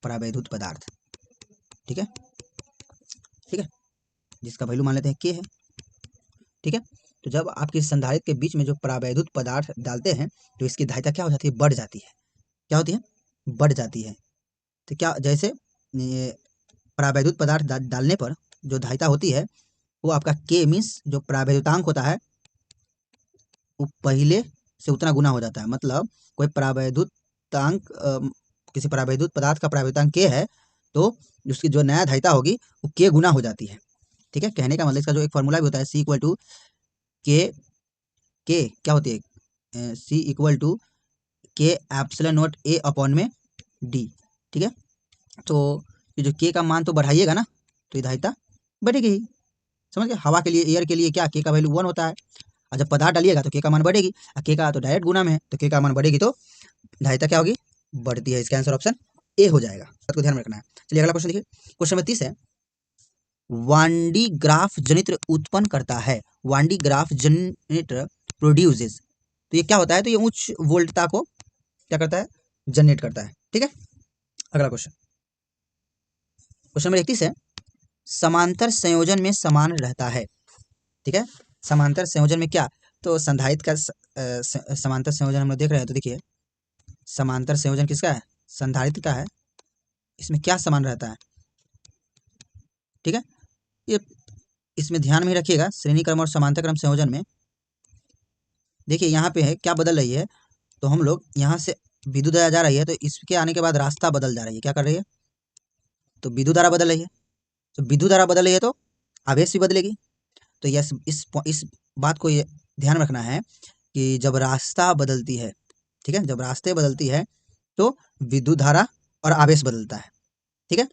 प्रावैधुत पदार्थ, ठीक है, ठीक है, जिसका वैल्यू मान लेते हैं के है, ठीक है। तो जब आपके संधारित्र के बीच में जो प्रावैधुत पदार्थ डालते हैं तो इसकी धारिता क्या हो जाती है, बढ़ जाती है, क्या होती है, बढ़ जाती है। तो क्या, जैसे प्रावैधुत पदार्थ डालने पर जो धारिता होती है वो आपका के मीन्स जो प्रावैधुतांक होता है वो पहले से उतना गुना हो जाता है, मतलब कोई प्रावैधुतांक किसी प्रावैधुत पदार्थ का प्रावैधुतांक के है तो उसकी जो नया धारिता होगी वो के गुना हो जाती है, ठीक है। कहने का मतलब इसका जो एक फॉर्मूला भी होता है C इक्वल टू के क्या होती है, C इक्वल टू के एप्सिलॉन नॉट A अपॉन में D, ठीक है। तो ये जो के का मान तो बढ़ाइएगा ना तो ये धारिता बढ़ेगी ही, समझ गए। हवा के लिए, एयर के लिए क्या के का वैल्यू 1 होता है, और जब पदार्थ डालिएगा तो के का मान बढ़ेगी, और के का तो डायरेक्ट गुना में है तो के का मान बढ़ेगी तो धारिता क्या होगी, बढ़ती है। इसका आंसर ऑप्शन ए हो जाएगा, आपको ध्यान में रखना है। चलिए अगला क्वेश्चन देखिए, क्वेश्चन नंबर 30 है, वांडी ग्राफ जनित्र उत्पन्न करता है, वांडी ग्राफ जनित्र प्रोड्यूसेस, तो ये क्या होता है, तो ये उच्च वोल्टता को क्या करता है, जनरेट करता है, ठीक है। अगला क्वेश्चन, क्वेश्चन नंबर 31 है, समांतर संयोजन में समान रहता है, ठीक है। समांतर संयोजन में क्या, तो संधारित्र का समांतर संयोजन हम लोग देख रहे हैं, तो देखिए समांतर संयोजन किसका है, संधारित्र का है, इसमें क्या समान रहता है, ठीक है। ये इसमें ध्यान में रखिएगा, श्रेणी क्रम और समांतर क्रम संयोजन में देखिए यहाँ पे है क्या बदल रही है, तो हम लोग यहाँ से विद्युत धारा जा रही है तो इसके आने के बाद रास्ता बदल जा रही है, क्या कर रही है, तो विद्युत धारा बदल रही है, तो विद्युत धारा बदल रही है तो आवेश भी बदलेगी। तो यस, इस बात को ये ध्यान में रखना है कि जब रास्ता बदलती है, ठीक है, जब रास्ते बदलती है तो विद्युत धारा और आवेश बदलता है, ठीक है।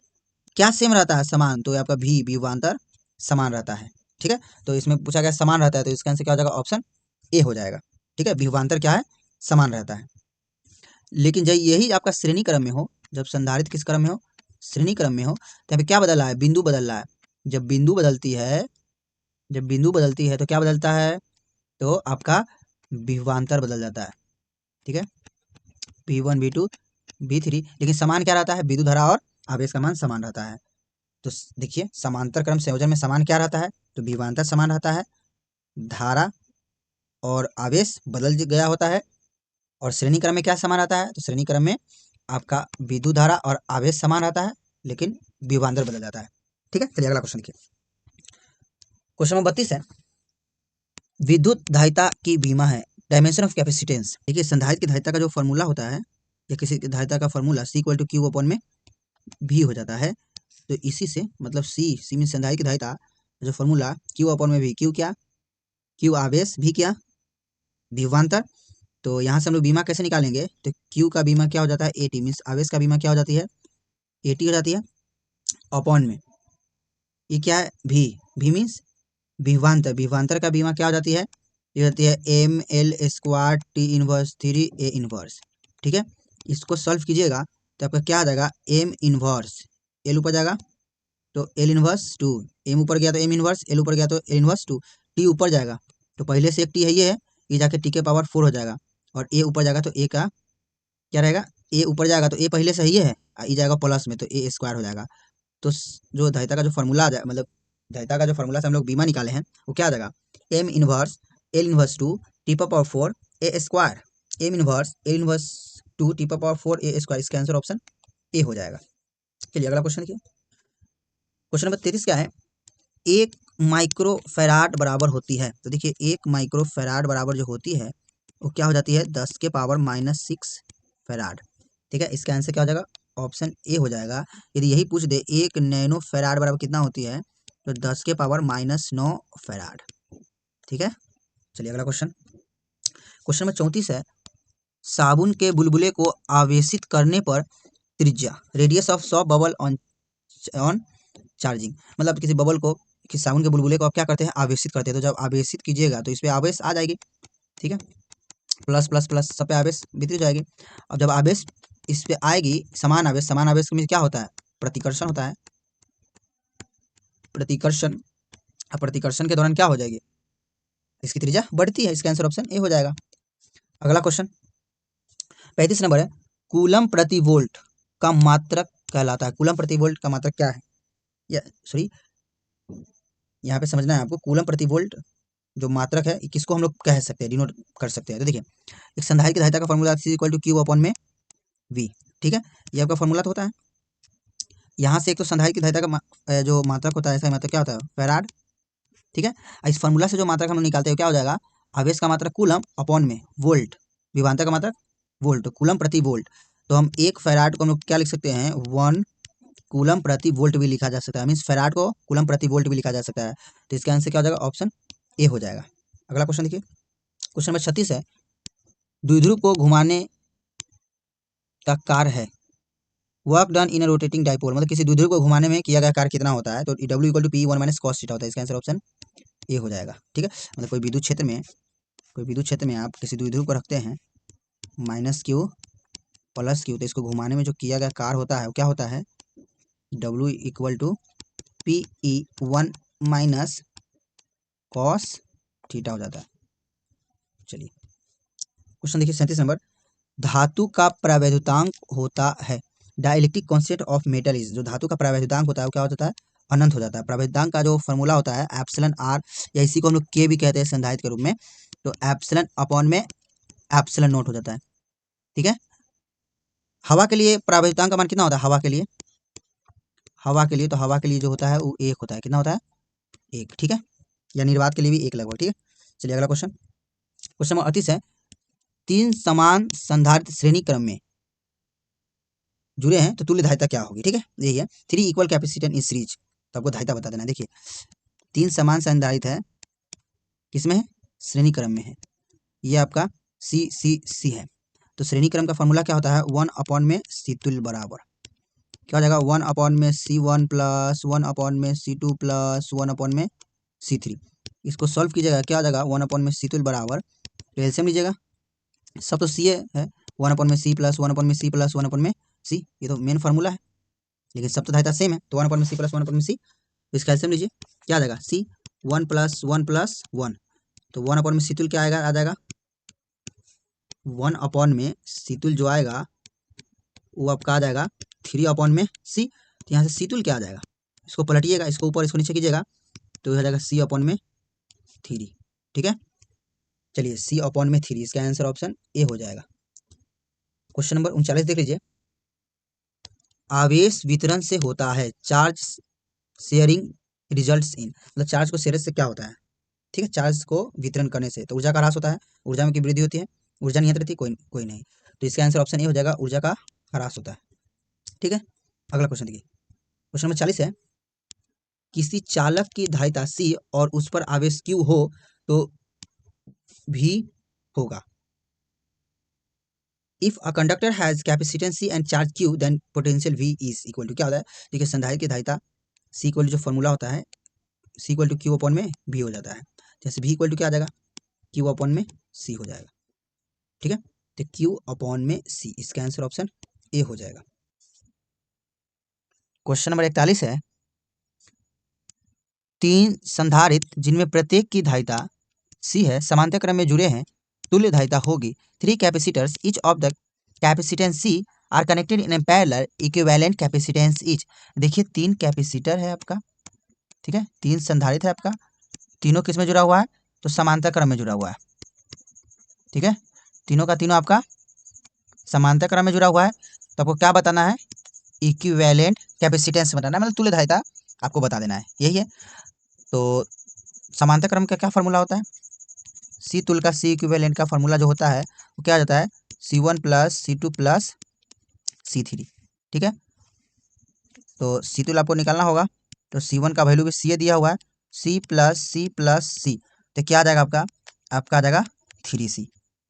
क्या सेम रहता है, समान, तो आपका विभवांतर समान रहता है, ठीक है। तो इसमें पूछा गया समान रहता है तो इसका आंसर क्या हो जाएगा, ऑप्शन ए हो जाएगा, ठीक है। विभवांतर क्या है, समान रहता है। लेकिन जब यही आपका श्रेणी क्रम में हो, जब संधारित्र किस क्रम में हो, श्रेणी क्रम में हो, तो यहाँ पे क्या बदल रहा है, बिंदु बदल रहा है। जब बिंदु बदलती है, जब बिंदु बदलती है तो क्या बदलता है, तो आपका विभवांतर बदल जाता है, ठीक है, V1 V2 V3, लेकिन समान क्या रहता है, विद्युत धारा और आवेश का मान समान रहता है। तो देखिए समांतर क्रम संयोजन में समान क्या रहता है, तो विभवांतर समान रहता है, धारा और आवेश बदल गया होता है, और श्रेणी क्रम में क्या समान रहता है, तो श्रेणी क्रम में आपका विद्युत धारा और आवेश समान रहता है लेकिन विभवांतर बदल जाता है, ठीक है। चलिए अगला क्वेश्चन देखिए, क्वेश्चन नंबर 32 है, विद्युत धारिता की बीमा है, डायमेंशन ऑफ कैपेसिटेंस। देखिए संधारित्र की धारिता का जो फॉर्मूला होता है, या किसी धारिता का formula C equal to Q upon में V हो जाता है, तो इसी से मतलब C में संधारित्र की धारिता जो फॉर्मूला क्यू अपॉन में V, क्यू क्या, क्यू आवेश, V क्या, विभवांतर। तो यहाँ से हम लोग बीमा कैसे निकालेंगे, तो क्यू का बीमा क्या हो जाता है, AT, मीन्स आवेश का बीमा क्या हो जाती है, AT हो जाती है, अपॉन में ये क्या है, V मीन्स विभवांतर, विभवांतर का बीमा क्या हो जाती है, ये होती है ML² T inverse 3 A inverse, ठीक है। इसको सॉल्व कीजिएगा तो आपका क्या आ जाएगा, M इनवर्स, L ऊपर जाएगा तो L इनवर्स 2, M ऊपर गया तो M इनवर्स, L ऊपर गया तो L इनवर्स 2, T ऊपर जाएगा तो पहले से एक T है ये जाके T के पावर 4 हो जाएगा, और A ऊपर जाएगा तो A का क्या रहेगा, A ऊपर जाएगा तो A पहले से ये है, ये जाएगा प्लस में तो A² हो जाएगा। तो जो धारिता का जो फॉर्मूला आ जाए, मतलब धारिता का जो फॉर्मूला से हम लोग बीमा निकाले हैं वो क्या आ जाएगा, M inverse L inverse 2 T power 4 A², M inverse L inverse 2 T power 4 A², इसका आंसर ऑप्शन ए हो जाएगा। चलिए अगला क्वेश्चन देखिए, क्वेश्चन नंबर 33 क्या है, 1 माइक्रोफैराड बराबर होती है, तो देखिए 1 माइक्रोफैराड बराबर जो होती है वो क्या हो जाती है, 10 के पावर -6 फैराड, ठीक है। इसका आंसर क्या हो जाएगा, ऑप्शन ए हो जाएगा। यदि यही पूछ दे 1 नैनो फैराड बराबर कितना होती है, तो 10 के पावर -9 फैराड, ठीक है। चलिए अगला क्वेश्चन, क्वेश्चन नंबर 34 है, साबुन के बुलबुले को आवेशित करने पर त्रिज्या, radius of soft bubble on on charging, मतलब किसी बबल को, किसी साबुन के बुलबुले को आप क्या करते हैं, आवेशित करते हैं। तो जब आवेशित कीजिएगा तो इस पे आवेश आ जाएगी, ठीक है, प्लस प्लस प्लस सब पे आवेश वितरित हो जाएगी। अब जब आवेश इस पे आएगी, समान आवेश में क्या होता है, प्रतिकर्षण होता है, प्रतिकर्षण। अब प्रतिकर्षण के दौरान क्या हो जाएगी, इसकी त्रिज्या बढ़ती है। इसका आंसर ऑप्शन ए हो जाएगा। अगला क्वेश्चन 35 नंबर है, कूलम प्रति वोल्ट का मात्रक कहलाता है। कूलम प्रति वोल्ट का मात्रक क्या है, या सॉरी, यहाँ पे समझना है आपको, कूलम प्रति वोल्ट जो मात्रक है किसको हम लोग कह सकते हैं, डिनोट कर सकते हैं। तो देखिए, एक संधारित्र की धारिता का formula C equal to Q upon में V, ठीक है, ये आपका फॉर्मूला तो होता है। यहाँ से एक तो संधारित्र की धारिता का जो मात्रक होता है, ऐसा मात्रक क्या होता है, फैराड, ठीक है। इस फॉर्मूला से जो मात्रक हम लोग निकालते हैं क्या हो जाएगा, आवेश का मात्रक कूलम अपॉन में वोल्ट, विभवांतर का मात्रक वोल्ट, कूलम प्रति वोल्ट। तो हम एक फैराड को हम लोग क्या लिख सकते हैं, 1 कूलम प्रति वोल्ट भी लिखा जा सकता है, मीन्स फैराड को कूलम प्रति वोल्ट भी लिखा जा सकता है। तो इसका आंसर क्या हो जाएगा, ऑप्शन ए हो जाएगा। अगला क्वेश्चन देखिए, क्वेश्चन नंबर 36 है, द्विध्रुव को घुमाने का कार्य है, work done in rotating dipole, मतलब किसी द्विध्रुव को घुमाने में किया गया कार्य कितना होता है, तो W equal to P 1 minus cos theta होता है। इसका आंसर ऑप्शन ए हो जाएगा, ठीक है। मतलब कोई विद्युत क्षेत्र में आप किसी द्विध्रुव को रखते हैं माइनस क्यू प्लस क्यू, तो इसको घुमाने में जो किया गया कार्य होता है वो क्या होता है, W equal to PE 1 minus cos theta हो जाता है। चलिए क्वेश्चन देखिए 37 नंबर, धातु का प्रावैधुतांक होता है, dielectric constant of metal is, जो धातु का प्रावैधुतांक होता है वो क्या हो जाता है, अनंत हो जाता है। प्रावैधुतांक का जो फॉर्मूला होता है एप्सिलॉन आर, या इसी को हम लोग के भी कहते हैं संधारित्र के रूप में, तो एप्सिलॉन अपॉन में एप्सिलॉन नोट हो जाता है, ठीक है। हवा के लिए प्रावैधुतांक का मान कितना होता है, तो हवा के लिए जो होता है वो 1 होता है, कितना होता है, 1, ठीक है, या निर्वात के लिए भी 1 लगभग, ठीक है। चलिए अगला क्वेश्चन, क्वेश्चन नंबर 38 है, 3 समान संधारित्र श्रेणी क्रम में जुड़े हैं तो तुल्य धारिता क्या होगी, ठीक है, यही है 3 इक्वल कैपेसिटेंस इन सीरीज, तो आपको धारिता बता देना है। देखिए 3 समान संधारित्र है, किसमें है, श्रेणी क्रम में है, ये आपका सी है। तो श्रेणी क्रम का फॉर्मूला क्या होता है, 1 अपॉन में सी तुल्य बराबर क्या हो जाएगा, 1 अपॉन में C1 प्लस 1 अपॉन में C2 प्लस 1 अपॉन में C3। इसको सॉल्व कीजिएगा क्या आ जाएगा, 1 अपॉन में सी तुल्य बराबर, तो एलसीएम लीजिएगा, सब तो सी है, 1 अपॉन में सी प्लस 1 अपॉन में सी प्लस 1 अपॉन में सी, ये तो मेन फार्मूला है, लेकिन सब तो धारिता सेम है, तो 1 अपॉन में सी प्लस 1 अपॉन में सी, तो इसका एलसीएम लीजिए क्या आ जाएगा, सी 1 प्लस 1 प्लस 1, तो 1 अपॉन में सी तुल्य क्या आएगा, आ जाएगा 1 अपॉन में सी तुल्य जो आएगा वो आपका आ जाएगा 3 अपॉन में सी, तो यहाँ से सी तुल्य क्या आ जाएगा, इसको पलटिएगा, इसको ऊपर इसको नीचे कीजिएगा, तो हो जाएगा सी अपॉन में 3, ठीक है। चलिए सी अपॉन में 3, इसका आंसर ऑप्शन ए हो जाएगा। क्वेश्चन नंबर 39 देख लीजिए, आवेश वितरण से होता है चार्ज शेयरिंग रिजल्ट्स इन, मतलब चार्ज को शेयर से क्या होता है, ठीक है, चार्ज को वितरण करने से तो ऊर्जा का ह्रास होता है, ऊर्जा में की वृद्धि होती है, ऊर्जा नियत रहती है, कोई नहीं, तो इसका आंसर ऑप्शन ए हो जाएगा, ऊर्जा का ह्रास होता है, ठीक है। अगला क्वेश्चन देखिए, क्वेश्चन नंबर 40 है, किसी चालक की धारिता C और उस पर आवेश Q हो तो V होगा, if a conductor has capacitance C and charge Q then potential V is equal to क्या होता है, देखिए संधारित्र की धारिता C इक्वल टू जो फॉर्मूला होता है C equal to Q upon में V हो जाता है, जैसे V इक्वल टू क्या आ जाएगा, Q अपॉन में C हो जाएगा, ठीक है, तो Q अपॉन में C, इसका आंसर ऑप्शन ए हो जाएगा। क्वेश्चन नंबर 41 है, 3 संधारित्र जिनमें प्रत्येक की धारिता C है समांतर क्रम में जुड़े हैं, तुल्य धारिता होगी, 3 capacitors each of the capacitance C are connected in a parallel equivalent capacitance each. देखिए 3 कैपेसिटर है आपका, ठीक है, 3 संधारित्र है आपका, तीनों किस में जुड़ा हुआ है, तो समांतर क्रम में जुड़ा हुआ है, ठीक है, तीनों का तीनों आपका समांतर क्रम में जुड़ा हुआ है, तो आपको क्या बताना है, इक्विवेलेंट कैपेसिटेंस बताना है, मतलब तुल्य धारिता आपको बता देना है, यही है। तो समांतर क्रम का क्या फॉर्मूला होता है, सी तुल्य का सी इक्विवेलेंट का फॉर्मूला जो होता है वो क्या जाता है, C1 plus C2 plus C3, ठीक है। तो सी तुल्य आपको निकालना होगा, तो C1 का वैल्यू भी C दिया हुआ है, C प्लस C, तो क्या आ जाएगा आपका आ जाएगा 3C,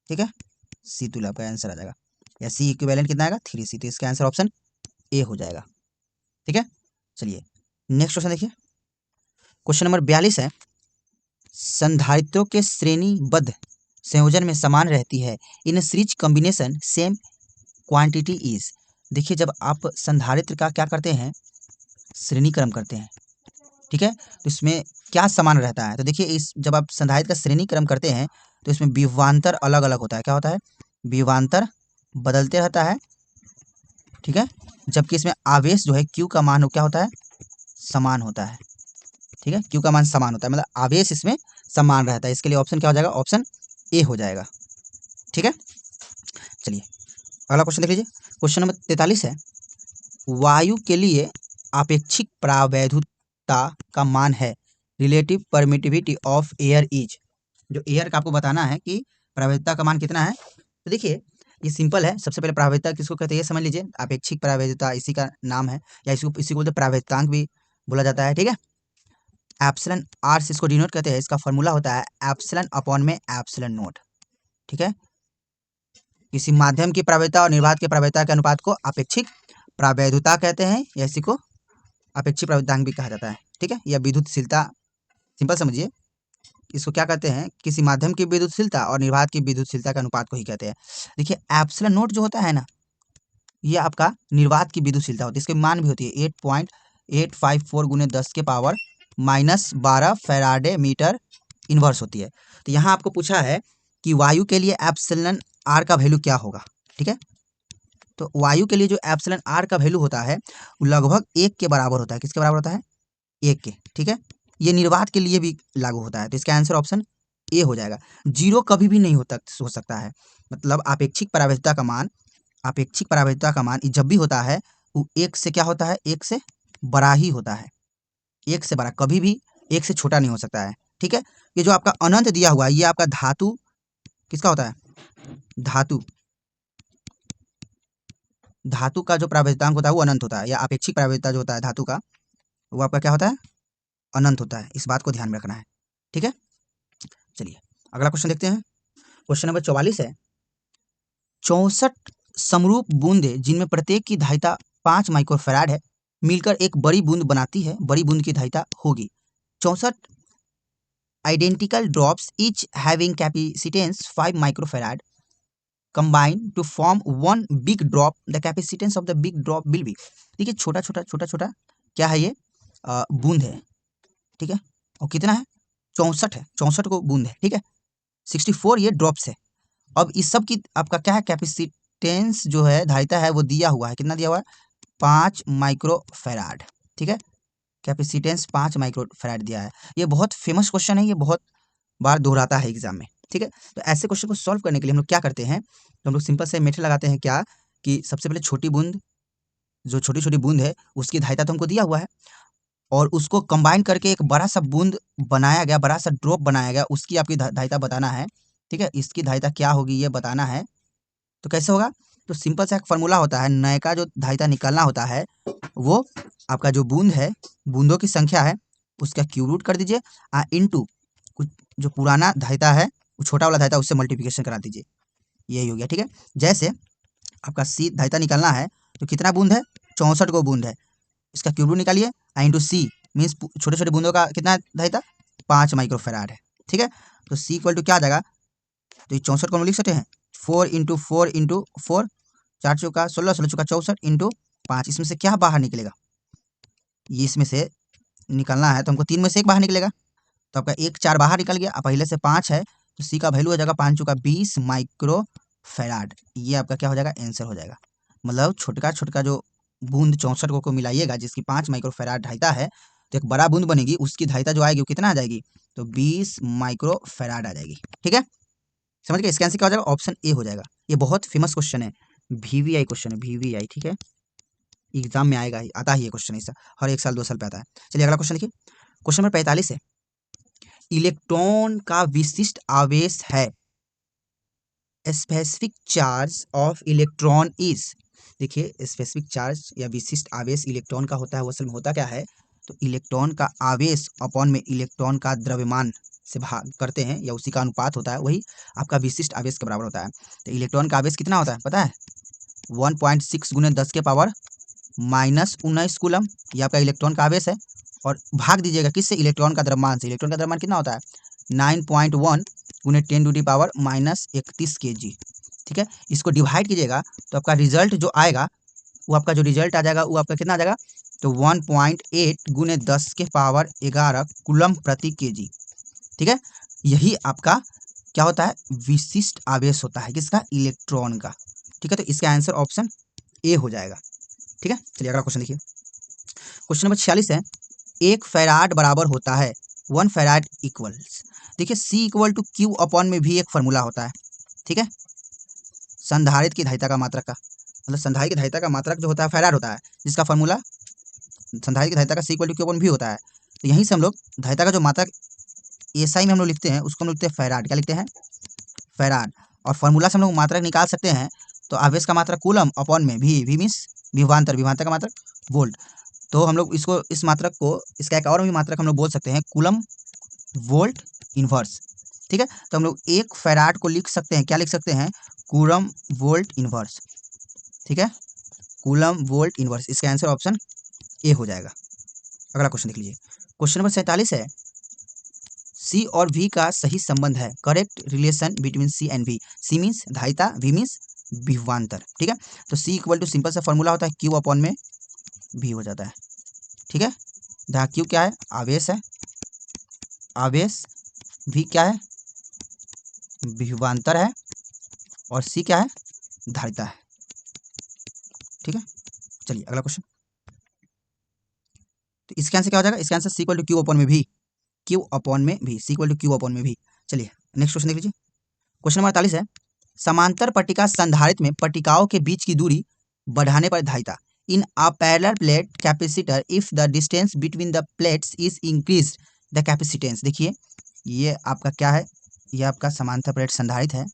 ठीक है, सी तुल्य आपका आंसर आ जाएगा, या सी इक्विवेलेंट कितना आएगा 3C, तो इसका आंसर ऑप्शन ए हो जाएगा। ठीक है, चलिए नेक्स्ट क्वेश्चन देखिए। क्वेश्चन नंबर 42 है, संधारित्रों के श्रेणीबद्ध संयोजन में समान रहती है, in series combination same quantity is. देखिए जब आप संधारित्र का क्या करते हैं, श्रेणी क्रम करते हैं, ठीक है, तो इसमें क्या समान रहता है, तो देखिए इस जब आप संधारित्र का श्रेणी क्रम करते हैं तो इसमें विभवांतर अलग अलग होता है। क्या होता है, विभवांतर बदलते रहता है, ठीक है, जबकि इसमें आवेश जो है क्यू का मान क्या होता है, समान होता है। ठीक है, क्यू का मान समान होता है, मतलब आवेश इसमें समान रहता है। इसके लिए ऑप्शन क्या हो जाएगा, ऑप्शन ए हो जाएगा। ठीक है, चलिए अगला क्वेश्चन देख लीजिए। क्वेश्चन नंबर 43 है, वायु के लिए आपेक्षिक प्रावैधुता का मान है, relative permittivity of air is. जो एयर का आपको बताना है कि प्रावैधुता का मान कितना है। तो देखिए ये सिंपल है, सबसे पहले प्रावैधुता किसको कहते हैं ये समझ लीजिए, आपेक्षिक प्रावैधुता इसी का नाम है, या इसी को बोलते प्रावैधुतांक भी बोला जाता है। ठीक है, एप्सिलन आर से इसको डिनोट करते हैं, इसका फॉर्मूला होता है एप्सिलन अपॉन में एप्सिलन नोट। ठीक है, किसी माध्यम की प्रावैधुता और निर्वात की प्रावैधुता के अनुपात को अपेक्षिक प्रावैधुता कहते हैं, या इसी को अपेक्षिक प्रावैधुतांक भी कहा जाता है। ठीक है, या विद्युतशीलता, सिंपल समझिए, इसको क्या कहते हैं, किसी माध्यम की विद्युतशीलता और निर्वात की विद्युतशीलता के अनुपात को ही कहते हैं। देखिए एप्सिलन नोट जो होता है ना, ये आपका निर्वात की विद्युतशीलता होती है, इसके मान भी होती है 8.854 गुने 10 के पावर -12 फैराडे मीटर इनवर्स होती है। तो यहाँ आपको पूछा है कि वायु के लिए एप्सिलन आर का वैल्यू क्या होगा। ठीक है, तो वायु के लिए जो एप्सिलन आर का वैल्यू होता है वो लगभग 1 के बराबर होता है। किसके बराबर होता है, 1 के। ठीक है, ये निर्वात के लिए भी लागू होता है, तो इसका आंसर ऑप्शन ए हो जाएगा। 0 कभी भी नहीं हो सकता है, मतलब आपेक्षिक प्रावैधुता का मान, आपेक्षिक प्रावैधुता का मान जब भी होता है वो 1 से क्या होता है, 1 से बड़ा ही होता है, 1 से बड़ा, कभी भी 1 से छोटा नहीं हो सकता है। ठीक है, ये जो आपका अनंत दिया हुआ है ये आपका धातु किसका होता है, धातु, धातु का जो प्रावैधुतांक होता है वो अनंत होता है, या आपेक्षिक प्रावैधुता जो होता है धातु का वो आपका क्या होता है, अनंत होता है। इस बात को ध्यान में रखना है। ठीक है, चलिए अगला क्वेश्चन देखते हैं। क्वेश्चन नंबर 44 है, 64 समरूप बूंदे जिनमें प्रत्येक की धारिता 5 माइक्रोफैराड है मिलकर एक बड़ी बूंद बनाती है, बड़ी बूंद की धारिता होगी। 64 identical drops each having capacitance 5 microfarad combine to form one big drop, the capacitance of the big drop will be। देखिए छोटा छोटा क्या है ये, बूंद है। ठीक है, और कितना है, 64 है, 64 को बूंद है। ठीक है, 64 ये ड्रॉप्स है। अब इस सब की आपका क्या है, कैपेसिटेंस जो है धारिता है वो दिया हुआ है, कितना दिया हुआ है, 5 माइक्रोफैराड। ठीक है, कैपेसिटेंस 5 माइक्रोफैराड दिया है। ये बहुत फेमस क्वेश्चन है, ये बहुत बार दोहराता है एग्जाम में। ठीक है, तो ऐसे क्वेश्चन को सॉल्व करने के लिए हम लोग क्या करते हैं, तो हम लोग सिंपल से मेथड लगाते हैं क्या, कि सबसे पहले छोटी बूंद, जो छोटी छोटी बूंद है उसकी धारिता तो हमको दिया हुआ है, और उसको कंबाइन करके एक बड़ा सा बूंद बनाया गया, बड़ा सा ड्रॉप बनाया गया, उसकी आपकी धारिता बताना है। ठीक है, इसकी धारिता क्या होगी ये बताना है। तो कैसे होगा, तो सिंपल सा एक फॉर्मूला होता है, नए का जो धारिता निकालना होता है वो आपका जो बूंद है, बूंदों की संख्या है उसका क्यूब रूट कर दीजिए, इनटू कुछ जो पुराना धारिता है वो छोटा वाला धारिता उससे मल्टीप्लिकेशन करा दीजिए, यही हो गया। ठीक है, जैसे आपका सी धारिता निकालना है तो कितना बूंद है, 64 को बूंद है, इसका क्यूब रूट निकालिए, इंटू सी मीन्स छोटे छोटे बूंदों का कितना धारिता, 5 माइक्रोफैराड है। ठीक है, तो सी इक्वल टू क्या आ जाएगा, तो ये 64 को हम लिख सकते हैं 4 इंटू 4 इंटू 4, 4 चौका 16, 16 चौका 64 इंटू 5, इसमें से क्या बाहर निकलेगा, ये इसमें से निकलना है तो हमको 3 में से 1 बाहर निकलेगा, तो आपका 1 4 बाहर निकल गया, पहले से 5 है तो सी का वैल्यू हो जाएगा 5 चौका 20 माइक्रोफैराड। ये आपका क्या हो जाएगा, आंसर हो जाएगा। मतलब छोटका छोटका जो बूंद 64 को मिलाइएगा जिसकी 5 माइक्रोफैराड धारिता है, तो एक बड़ा बूंद बनेगी, उसकी धारिता जो आएगी वो कितना आ जाएगी, तो 20 माइक्रोफैराड आ जाएगी। ठीक है, समझ गए, इसका आंसर क्या हो जाएगा, ऑप्शन ए हो जाएगा। ये बहुत फेमस क्वेश्चन है, वीवीआई क्वेश्चन है, वीवीआई। ठीक है, एग्जाम में आएगा ही, आता ही है क्वेश्चन, ऐसा हर 1 साल 2 साल पे आता है। चलिए अगला क्वेश्चन देखिए। क्वेश्चन नंबर 45 है, इलेक्ट्रॉन का विशिष्ट आवेश है, specific charge of electron is. देखिए स्पेसिफिक चार्ज या विशिष्ट आवेश इलेक्ट्रॉन का होता है, वो असल में होता क्या है, तो इलेक्ट्रॉन का आवेश अपॉन में इलेक्ट्रॉन का द्रव्यमान से भाग करते हैं, या उसी का अनुपात होता है, वही आपका विशिष्ट आवेश के बराबर होता है। तो इलेक्ट्रॉन का आवेश कितना होता है पता है, 1.6 गुने 10 के पावर माइनस 19 कूलम, ये आपका इलेक्ट्रॉन का आवेश है, और भाग दीजिएगा किससे, इलेक्ट्रॉन का द्रव्यमान से। इलेक्ट्रॉन का द्रव्यमान कितना होता है, 9.1 गुने 10⁻31 kg। ठीक है, इसको डिवाइड कीजिएगा तो आपका रिजल्ट जो आएगा, वो आपका जो रिजल्ट आ जाएगा वो आपका कितना आ जाएगा, तो 1.8 गुने 10⁻11 कूलम प्रति kg। ठीक है, यही आपका क्या होता है, विशिष्ट आवेश होता है, किसका, इलेक्ट्रॉन का। ठीक है, तो इसका आंसर ऑप्शन ए हो जाएगा। ठीक है, चलिए अगला क्वेश्चन देखिए। क्वेश्चन नंबर 46 है, 1 फैराड बराबर होता है 1 फैराड इक्वल्स। देखिए C equal to Q upon में भी एक फॉर्मूला होता है। ठीक है, संधारित्र की धारिता का मात्रक का, मतलब संधारित्र की धारिता का मात्रक जो होता है फैराड होता है, जिसका फॉर्मूला संधारित्र की धारिता का C equal to Q upon भी होता है। तो यहीं से हम लोग धारिता का जो मात्रक SI में हम लोग लिखते हैं, उसको हम लोग लिखते हैं फैराड। क्या लिखते हैं, फैराड। और फॉर्मूला से हम लोग मात्रक निकाल सकते हैं, तो आवेश का मात्रक कूलम अपॉन में भी मीन्स विभवांतर, विभवांतर का मात्रक वोल्ट। तो हम लोग इसको, इस मात्रक को, इसका एक और भी मात्रक हम लोग बोल सकते हैं, कूलम वोल्ट इनवर्स। ठीक है, तो हम लोग 1 फैराड को लिख सकते हैं, क्या लिख सकते हैं, कूलम वोल्ट इनवर्स। ठीक है, कूलम वोल्ट इनवर्स, इसका आंसर ऑप्शन ए हो जाएगा। अगला क्वेश्चन देख लीजिए। क्वेश्चन नंबर 47 है, C और V का सही संबंध है, correct relation between C and V। C means धारिता, V मीन्स विभवांतर। ठीक है, तो C इक्वल टू सिंपल सा फॉर्मूला होता है Q अपॉन में V हो जाता है। ठीक है, जहाँ Q क्या है, आवेश है, आवेश, V क्या है, विभवांतर है, और C क्या है, धारिता है। ठीक है, चलिए अगला क्वेश्चन। तो इसका आंसर क्या हो जाएगा, इसका answer C equal to Q upon में भी, क्यू अपॉन में भी, C equal to Q upon में भी। चलिए नेक्स्ट क्वेश्चन देख लीजिए। क्वेश्चन नंबर 48 है, समांतर पट्टिका संधारित्र में पट्टिकाओं के बीच की दूरी बढ़ाने पर धारिता in a parallel plate capacitor if the distance between the plates is increase the capacitance. देखिए ये आपका क्या है, ये आपका समांतर प्लेट संधारित्र है,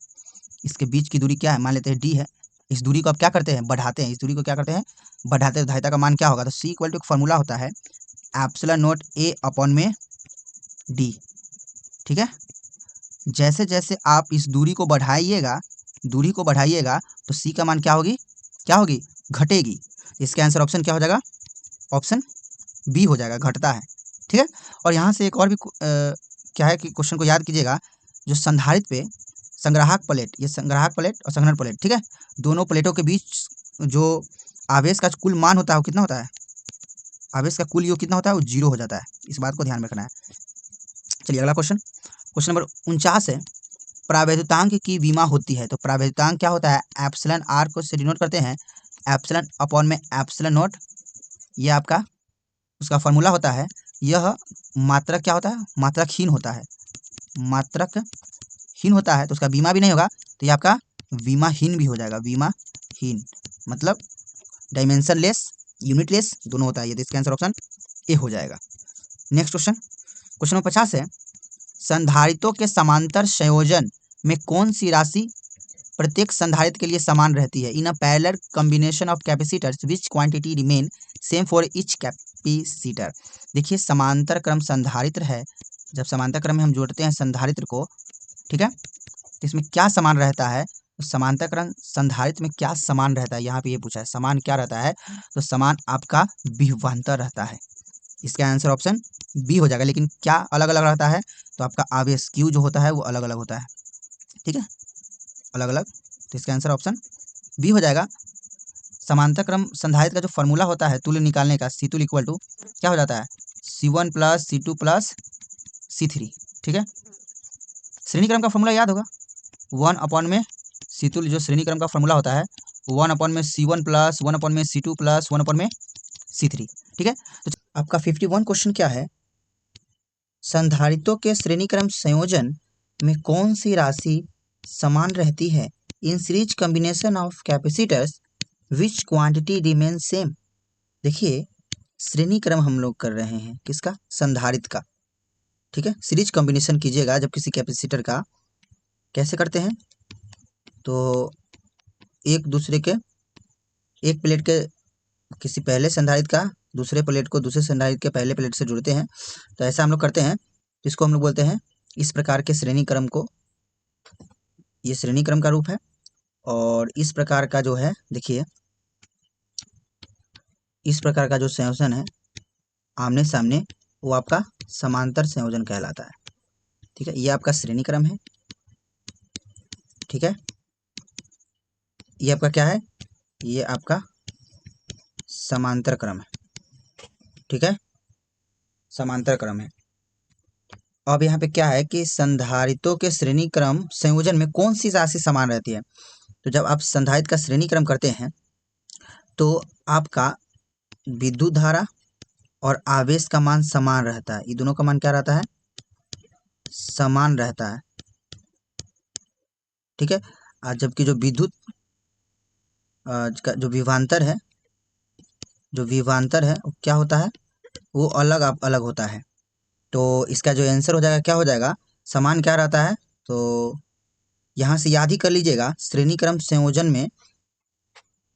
इसके बीच की दूरी क्या है, मान लेते हैं d है। इस दूरी को आप क्या करते हैं, बढ़ाते हैं, इस दूरी को क्या करते हैं, बढ़ाते हैं, धारिता का मान क्या होगा, तो C इक्वल टू एक फॉर्मूला होता है एप्सिलॉन नॉट A अपॉन में D। ठीक है, जैसे जैसे आप इस दूरी को बढ़ाइएगा, दूरी को बढ़ाइएगा, तो C का मान क्या होगी, क्या होगी, घटेगी। इसका आंसर ऑप्शन क्या हो जाएगा, ऑप्शन बी हो जाएगा, घटता है। ठीक है, और यहाँ से एक और भी क्या है कि क्वेश्चन को याद कीजिएगा, जो संधारित्र पे संग्राहक प्लेट, ये संग्राहक प्लेट और संघनन प्लेट, ठीक है, दोनों प्लेटों के बीच जो आवेश का कुल मान होता है वो कितना होता है, आवेश का कुल योग कितना होता है, वो 0 हो जाता है। इस बात को ध्यान में रखना है। चलिए अगला क्वेश्चन, क्वेश्चन नंबर 49 है, प्रावैद्युतांक की विमा होती है। तो प्रावैद्युतांक क्या होता है, एप्सिलॉन आर को से डिनोट करते हैं एप्सिलॉन अपॉन में एप्सिलॉन नॉट, ये आपका उसका फॉर्मूला होता है। यह मात्रक क्या होता है, मात्रकहीन होता है, मात्रकहीन होता है, तो उसका बीमा भी नहीं होगा, तो ये आपका विमाहीन भी हो जाएगा, विमाहीन मतलब डायमेंशन लेस, यूनिट लेस दोनों होता है ये, तो इसका आंसर ऑप्शन ए हो जाएगा। नेक्स्ट क्वेश्चन, क्वेश्चन नंबर 50 है, संधारित्रों के समांतर संयोजन में कौन सी राशि प्रत्येक संधारित्र के लिए समान रहती है, in a parallel combination of capacitors which quantity remain same for each capacitor. देखिए समांतर क्रम संधारित्र है, जब समांतर क्रम में हम जोड़ते हैं संधारित्र को, ठीक है, तो इसमें क्या समान रहता है, तो समांतर क्रम संधारित्र में क्या समान रहता है, यहाँ पे ये पूछा है समान क्या रहता है, तो समान आपका विभवांतर रहता है। इसका आंसर ऑप्शन बी हो जाएगा। लेकिन क्या अलग अलग रहता है, तो आपका आवेश क्यू जो होता है वो अलग अलग होता है। ठीक है, अलग अलग, तो इसका आंसर ऑप्शन बी हो जाएगा। समांतर क्रम संधारित्र का जो फॉर्मूला होता है तुल्य निकालने का, C तुल्य इक्वल टू क्या हो जाता है, C1 plus C2 plus C3। ठीक है, श्रेणी क्रम का फॉर्मूला याद होगा, 1 अपॉन में C तुल्य, जो श्रेणी क्रम का फॉर्मूला होता है 1 अपॉन में C1 प्लस 1 अपॉन में C2 प्लस 1 अपॉन में C3। ठीक है, तो आपका 51 क्वेश्चन क्या है, संधारित्रों के श्रेणी क्रम संयोजन में कौन सी राशि समान रहती है, in series combination of capacitors which quantity remain same. देखिए श्रेणी क्रम हम लोग कर रहे हैं किसका, संधारित्र का। ठीक है, सीरीज कॉम्बिनेशन कीजिएगा जब किसी कैपेसिटर का, कैसे करते हैं, तो एक दूसरे के, एक प्लेट के किसी पहले संधारित्र का दूसरे प्लेट को दूसरे संधारित्र के पहले प्लेट से जोड़ते हैं, तो ऐसा हम लोग करते हैं, इसको हम लोग बोलते हैं इस प्रकार के श्रेणी क्रम को, ये श्रेणी क्रम का रूप है। और इस प्रकार का जो है देखिए, इस प्रकार का जो संयोजन है आमने सामने, वो आपका समांतर संयोजन कहलाता है। ठीक है, ये आपका श्रेणी क्रम है। ठीक है, ये आपका क्या है, ये आपका समांतर क्रम है। ठीक है, समांतर क्रम है। अब यहाँ पे क्या है कि संधारितों के श्रेणी क्रम संयोजन में कौन सी राशि समान रहती है। तो जब आप संधारित का श्रेणी क्रम करते हैं तो आपका विद्युत धारा और आवेश का मान समान रहता है। ये दोनों का मान क्या रहता है, समान रहता है। ठीक है, और जबकि जो विद्युत का जो विभवांतर है, वो क्या होता है, वो अलग अलग होता है। तो इसका जो आंसर हो जाएगा, क्या हो जाएगा, समान क्या रहता है। तो यहाँ से याद ही कर लीजिएगा, श्रेणी क्रम संयोजन में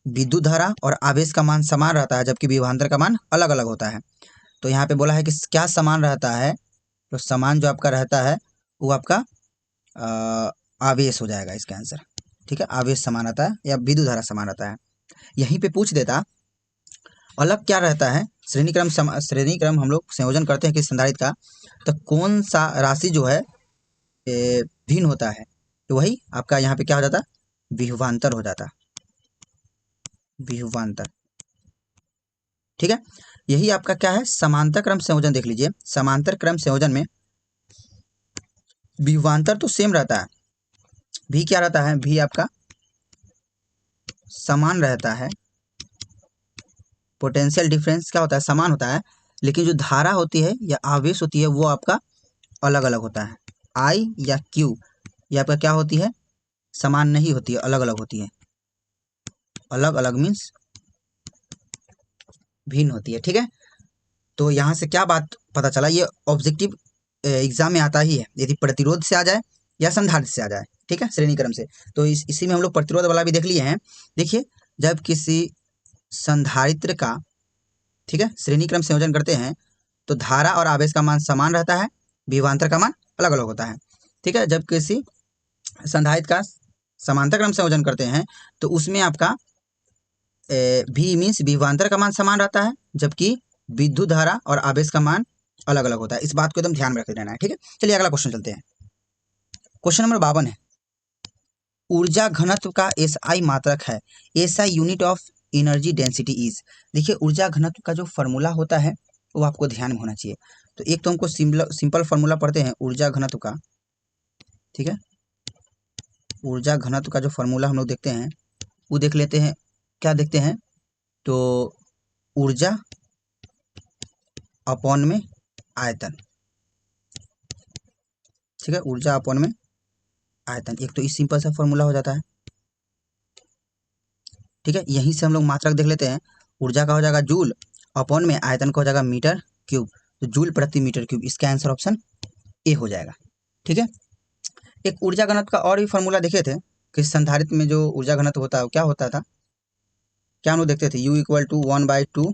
विद्युत धारा और आवेश का मान समान रहता है, जबकि विभवांतर का मान अलग अलग होता है। तो यहाँ पे बोला है कि क्या समान रहता है, तो समान जो आपका रहता है वो आपका आवेश हो जाएगा इसका आंसर। ठीक है, आवेश समान रहता है या विद्युत धारा समान रहता है। यहीं पे पूछ देता अलग क्या रहता है, श्रेणी क्रम हम लोग संयोजन करते हैं कि संधारित्र का, तो कौन सा राशि जो है भिन्न होता है, तो वही आपका यहाँ पे क्या हो जाता, विभवांतर हो जाता, विभवांतर। ठीक है, यही आपका क्या है, समांतर क्रम संयोजन। देख लीजिए, समांतर क्रम संयोजन में विभवांतर तो सेम रहता है, भी क्या रहता है, भी आपका समान रहता है। पोटेंशियल डिफरेंस क्या होता है, समान होता है, लेकिन जो धारा होती है या आवेश होती है वो आपका अलग अलग होता है। आई या क्यू ये आपका क्या होती है, समान नहीं होती है, अलग अलग होती है। अलग अलग मीन्स भिन्न होती है। ठीक है, तो यहाँ से क्या बात पता चला, ये ऑब्जेक्टिव एग्जाम में आता ही है, यदि प्रतिरोध से आ जाए या संधारित्र से आ जाए। ठीक है, श्रेणी क्रम से। तो इसी में हम लोग प्रतिरोध वाला भी देख लिए हैं। देखिए, जब किसी संधारित्र का, ठीक है, श्रेणी क्रम संयोजन करते हैं तो धारा और आवेश का मान समान रहता है, विभवांतर का मान अलग अलग होता है। ठीक है, जब किसी संधारित्र का समांतर क्रम संयोजन करते हैं तो उसमें आपका भी मीन्स विभवांतर का मान समान रहता है, जबकि विद्युत धारा और आवेश का मान अलग अलग होता है। इस बात को एकदम ध्यान में रख लेना है। ठीक है, चलिए अगला क्वेश्चन चलते हैं। क्वेश्चन नंबर 52 है, ऊर्जा घनत्व का एसआई मात्रक है, SI unit of energy density is. देखिए, ऊर्जा घनत्व का जो फॉर्मूला होता है वो आपको ध्यान में होना चाहिए। तो एक तो हमको सिंपल फॉर्मूला पढ़ते हैं ऊर्जा घनत्व का। ठीक है, ऊर्जा घनत्व का जो फॉर्मूला हम लोग देखते हैं वो देख लेते हैं। क्या देखते हैं, तो ऊर्जा अपॉन में आयतन। ठीक है, ऊर्जा अपॉन में आयतन, एक तो इस सिंपल सा फॉर्मूला हो जाता है। ठीक है, यहीं से हम लोग मात्रक देख लेते हैं। ऊर्जा का हो जाएगा जूल, अपॉन में आयतन का हो जाएगा मीटर क्यूब, तो जूल प्रति मीटर क्यूब, इसका आंसर ऑप्शन ए हो जाएगा। ठीक है, एक ऊर्जा घनत्व का और भी फॉर्मूला देखे थे कि संधारित्र में जो ऊर्जा घनत्व होता है वो क्या होता था, क्या हम लोग देखते थे, U equal to 1/2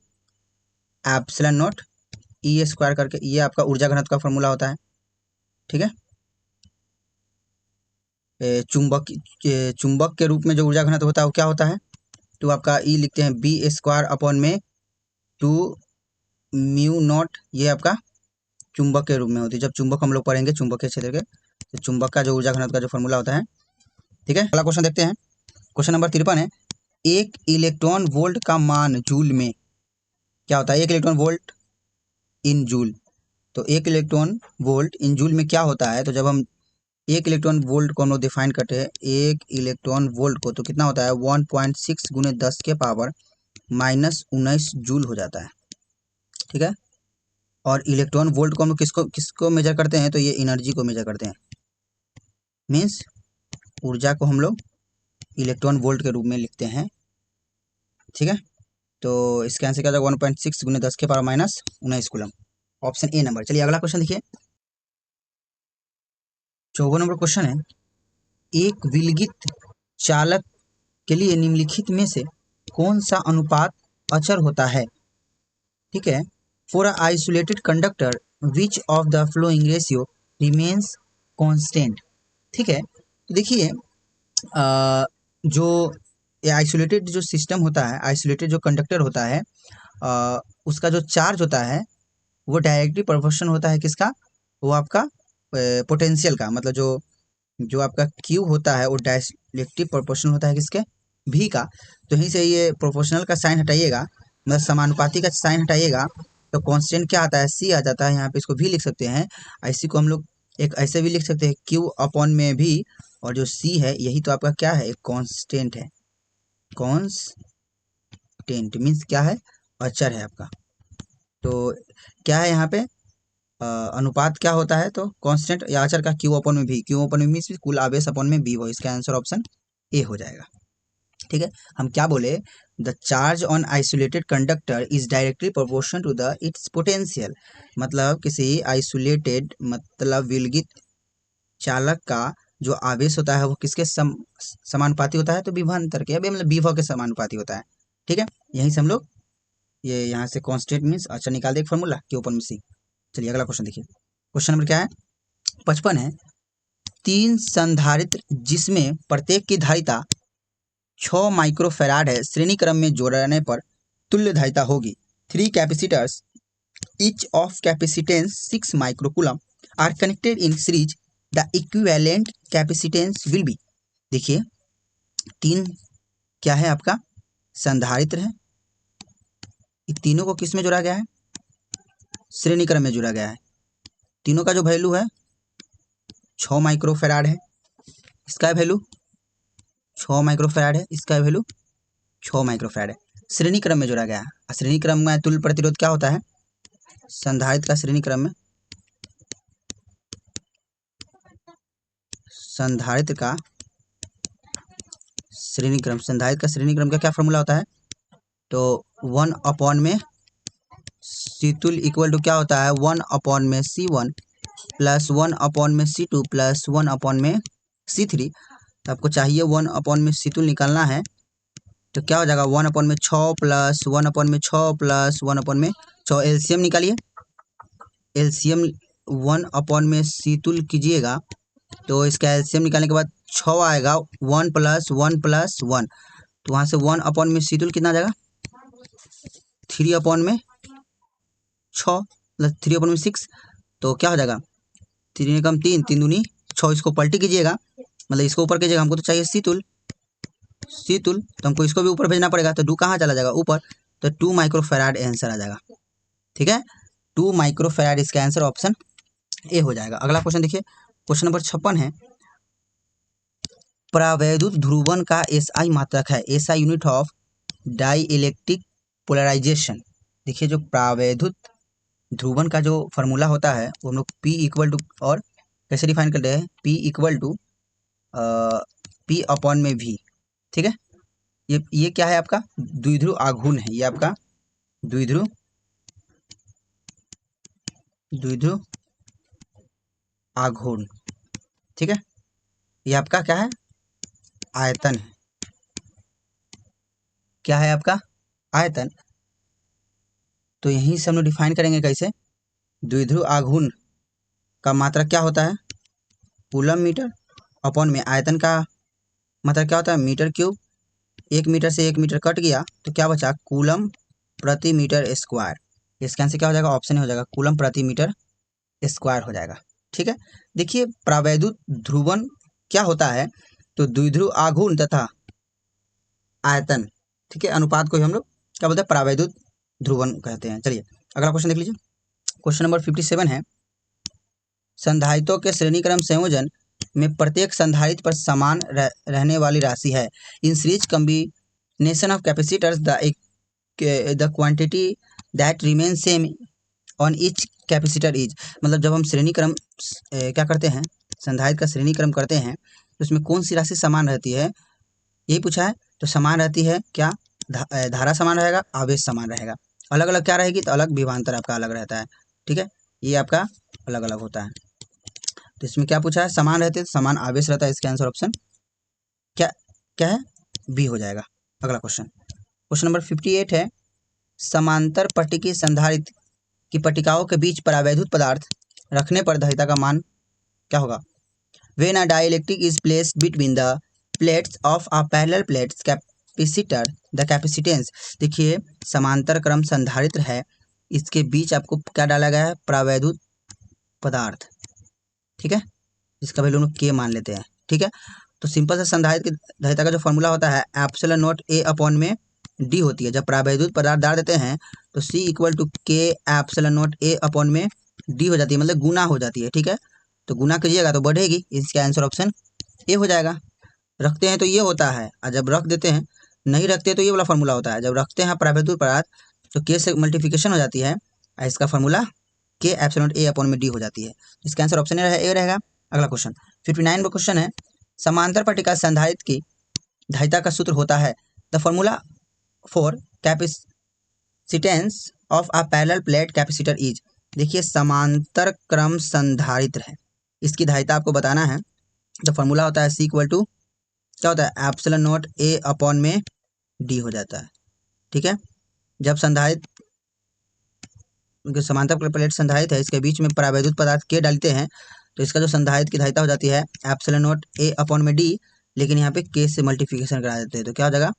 epsilon naught E square करके, ये आपका ऊर्जा घनत्व का फॉर्मूला होता है। ठीक है, चुंबक के रूप में जो ऊर्जा घनत्व होता है वो क्या होता है, तो आपका ई लिखते हैं बी स्क्वायर अपॉन में 2 म्यू नॉट, ये आपका चुंबक के रूप में होती है। जब चुंबक हम लोग पढ़ेंगे चुंबकीय क्षेत्र के, तो चुंबक का जो ऊर्जा घनत्व का जो फॉर्मूला होता है। ठीक है, अगला क्वेश्चन देखते हैं। क्वेश्चन नंबर 53 है, एक इलेक्ट्रॉन वोल्ट का मान जूल में क्या होता है, एक इलेक्ट्रॉन वोल्ट इन जूल। तो एक इलेक्ट्रॉन वोल्ट इन जूल में क्या होता है, तो जब हम एक इलेक्ट्रॉन वोल्ट को हम लोग डिफाइन करते हैं, एक इलेक्ट्रॉन वोल्ट को, तो कितना होता है 1.6 गुने 10 के पावर -19 जूल हो जाता है। ठीक है, और इलेक्ट्रॉन वोल्ट को हम लोग किसको मेजर करते हैं, तो ये एनर्जी को मेजर करते हैं, मीन्स ऊर्जा को हम लोग इलेक्ट्रॉन वोल्ट के रूप में लिखते हैं। ठीक है, तो इसका आंसर क्या होगा 1.6 गुने 10 के power -19 coulomb, option A number. चलिए अगला क्वेश्चन देखिए, 54 नंबर क्वेश्चन है, एक विलगित चालक के लिए निम्नलिखित में से कौन सा अनुपात अचर होता है। ठीक है, for a isolated conductor which of the flowing ratio remains constant. ठीक है, तो देखिए जो आइसोलेटेड जो सिस्टम होता है, आइसोलेटेड जो कंडक्टर होता है उसका जो चार्ज होता है वो डायरेक्टली प्रोपोर्शन होता है किसका, वो आपका पोटेंशियल का, मतलब जो जो आपका क्यू होता है वो डायरेक्टली प्रोपोर्शनल होता है किसके, भी का। तो यहीं से ये प्रोपोर्शनल का साइन हटाइएगा, मतलब समानुपाती का साइन हटाइएगा, तो कांस्टेंट क्या आता है, सी आ जाता है। यहाँ पे इसको भी लिख सकते हैं, इसी को हम लोग एक ऐसे भी लिख सकते हैं, क्यू अपॉन में भी, और जो सी है यही तो आपका क्या है, एक कांस्टेंट है। कांस्टेंट मीन्स क्या है, अचर है आपका। तो क्या है यहाँ पे अनुपात क्या होता है, तो कांस्टेंट या अचर का क्यू अपॉन में भी, क्यू अपॉन में मीन्स कुल आवेश अपॉन में बी, वो इसका आंसर ऑप्शन ए हो जाएगा। ठीक है, हम क्या बोले, the charge on isolated conductor is directly proportional to the its potential, मतलब किसी आइसोलेटेड मतलब विलगित चालक का जो आवेश होता है वो किसके समानुपाती होता है, तो विभवांतर के, अभी मतलब विभव के समानुपाती होता है। ठीक है, यहीं से हम लोग ये यहाँ से कांस्टेंट मीन्स अच्छा निकाल दे एक फॉर्मूला के ऊपर में सी। चलिए अगला क्वेश्चन देखिए, क्वेश्चन नंबर क्या है, 55 है। 3 संधारित्र जिसमें प्रत्येक की धारिता 6 माइक्रोफैराड है, श्रेणी क्रम में जोड़ने पर तुल्य धारिता होगी। 3 capacitors each of capacitance 6 microcoulomb are connected in series, the equivalent capacitance will be। देखिए 3 क्या है आपका, संधारित्र है, इन तीनों को किस में जोड़ा गया है, श्रेणी क्रम में जोड़ा गया है। तीनों का जो वैल्यू है 6 माइक्रोफैराड है, इसका वैल्यू 6 माइक्रोफैराड है, इसका वैल्यू 6 माइक्रोफैराड है, श्रेणी क्रम में जोड़ा गया है। श्रेणी क्रम में तुल्य प्रतिरोध क्या होता है, संधारित्र का श्रेणी क्रम में, संधारित्र का श्रेणी क्रम, संधारित्र का श्रेणी क्रम का क्या फॉर्मूला होता है, तो 1 अपॉन में सी तुल्य इक्वल टू क्या होता है, 1 अपॉन में C1 प्लस 1 अपॉन में C2 प्लस 1 अपॉन में C3। तो आपको चाहिए 1 अपॉन में सी तुल्य निकालना है, तो क्या हो जाएगा, 1 अपॉन में 6 प्लस 1 अपॉन में 6 प्लस 1 अपॉन में 6, एलसीएम निकालिए। एलसीएम 1 अपॉन में सी तुल्य कीजिएगा, तो इसका एलसीएम निकालने के बाद 6 आएगा, 1 प्लस 1 प्लस 1, तो वहाँ से 1 अपॉन में सी तुल्य कितना आ जाएगा, 3 अपॉन में 6 प्लस 3 अपॉन में 6, तो क्या हो जाएगा, 3 कम 3, 3 दूनी 6, इसको पलटी कीजिएगा, मतलब इसको ऊपर कीजिएगा, हमको तो चाहिए सी तुल्य, सी तुल्य, तो हमको इसको भी ऊपर भेजना पड़ेगा, तो 2 कहाँ चला जाएगा ऊपर, तो 2 माइक्रोफैराड आंसर आ जाएगा। ठीक है, 2 माइक्रोफैराड इसका आंसर ऑप्शन ए हो जाएगा। अगला क्वेश्चन देखिए, क्वेश्चन नंबर 56 है। प्रावैद्युत ध्रुवण का एसआई मात्रक है, SI unit of dielectric polarization. देखिए जो प्रावैद्युत ध्रुवण का जो फॉर्मूला होता है वो हम लोग P इक्वल टू, और कैसे डिफाइन करते हैं, P equal to P upon में V। ठीक है, ये क्या है आपका, द्विध्रुव आघूर्ण है, ये आपका द्विध्रुव आघूर्ण। ठीक है, ये आपका क्या है, आयतन है, क्या है आपका, आयतन। तो यहीं से हम लोग डिफाइन करेंगे कैसे, द्विध्रुव आघूर्ण का मात्रक क्या होता है, कूलम मीटर अपॉन में आयतन का मात्रक क्या होता है, मीटर क्यूब। 1 मीटर से 1 मीटर कट गया तो क्या बचा, कूलम प्रति मीटर स्क्वायर। इसका आंसर क्या हो जाएगा, ऑप्शन हो जाएगा कूलम प्रति मीटर स्क्वायर हो जाएगा। ठीक है, देखिए प्रावैद्युत ध्रुवण क्या होता है, तो द्विध्रुव आघूर्ण तथा आयतन, ठीक है, अनुपात को ही हम लोग क्या बोलते हैं, प्रावैद्युत ध्रुवण कहते हैं। चलिए अगला क्वेश्चन देख लीजिए, क्वेश्चन नंबर 57 है। संधारित्रों के श्रेणी क्रम संयोजन में प्रत्येक संधारित्र पर समान रहने वाली राशि है। In series combination of capacitors the quantity that remain same on each capacitor is, मतलब जब हम श्रेणी क्रम क्या करते हैं, संधारित्र का श्रेणी क्रम करते हैं तो उसमें कौन सी राशि समान रहती है, यही पूछा है। तो समान रहती है क्या, धारा समान रहेगा, आवेश समान रहेगा। अलग अलग क्या रहेगी, तो अलग विभवांतर आपका अलग रहता है। ठीक है, ये आपका अलग अलग होता है। तो इसमें क्या पूछा है, समान रहते हैं, समान आवेश रहता है, इसका आंसर ऑप्शन क्या क्या है, बी हो जाएगा। अगला क्वेश्चन, क्वेश्चन नंबर 58 है। समांतर पट्टिकी संधारित्र की पट्टिकाओं के बीच परावैद्युत पदार्थ रखने पर धारिता का मान क्या होगा, when a dielectric is placed between the plates of a parallel plates capacitor the capacitance, देखिए समांतर क्रम संधारित्र है, इसके बीच आपको क्या डाला गया है, प्रावैद्युत पदार्थ, ठीक है, जिसका वैल्यू हम के मान लेते हैं, ठीक है। तो सिंपल से संधारित्र की धारिता का जो फॉर्मूला होता है एप्सिलॉन नॉट ए अपॉन में डी होती है। जब प्रावैद्युत पदार्थ डाल देते हैं तो सी इक्वल टू के एप्सिलॉन नॉट ए अपॉन में डी हो जाती है, मतलब गुना हो जाती है, ठीक है। तो गुना कीजिएगा तो बढ़ेगी, इसका आंसर ऑप्शन ए हो जाएगा। रखते हैं तो ये होता है, और जब रख देते हैं, नहीं रखते तो ये वाला फॉर्मूला होता है। जब रखते हैं प्रावैद्युत पदार्थ तो के से मल्टीप्लिकेशन हो जाती है, और इसका फॉर्मूला के एप्सिलॉन ए अपॉन में डी हो जाती है। इसका आंसर ऑप्शन ए रहेगा। अगला क्वेश्चन 59 नंबर क्वेश्चन है, समांतर पट्टिका संधारित्र की धारिता का सूत्र होता है the formula for capacitance of a parallel plate capacitor is, देखिए समांतर क्रम संधारित्र है, इसकी धारिता आपको बताना है। जो फॉर्मूला होता है सी इक्वल टू क्या होता है, एप्सिलॉन नॉट ए अपॉन में डी हो जाता है, ठीक है। जब संधारित्र समांतर प्लेट संधारित है, इसके बीच में प्रावैद्युत पदार्थ के डालते हैं तो इसका जो संधारित्र की धारिता हो जाती है एप्सिलॉन नॉट ए अपॉन में डी, लेकिन यहाँ पे के से मल्टीप्लिकेशन करा देते हैं तो क्या हो जाएगा,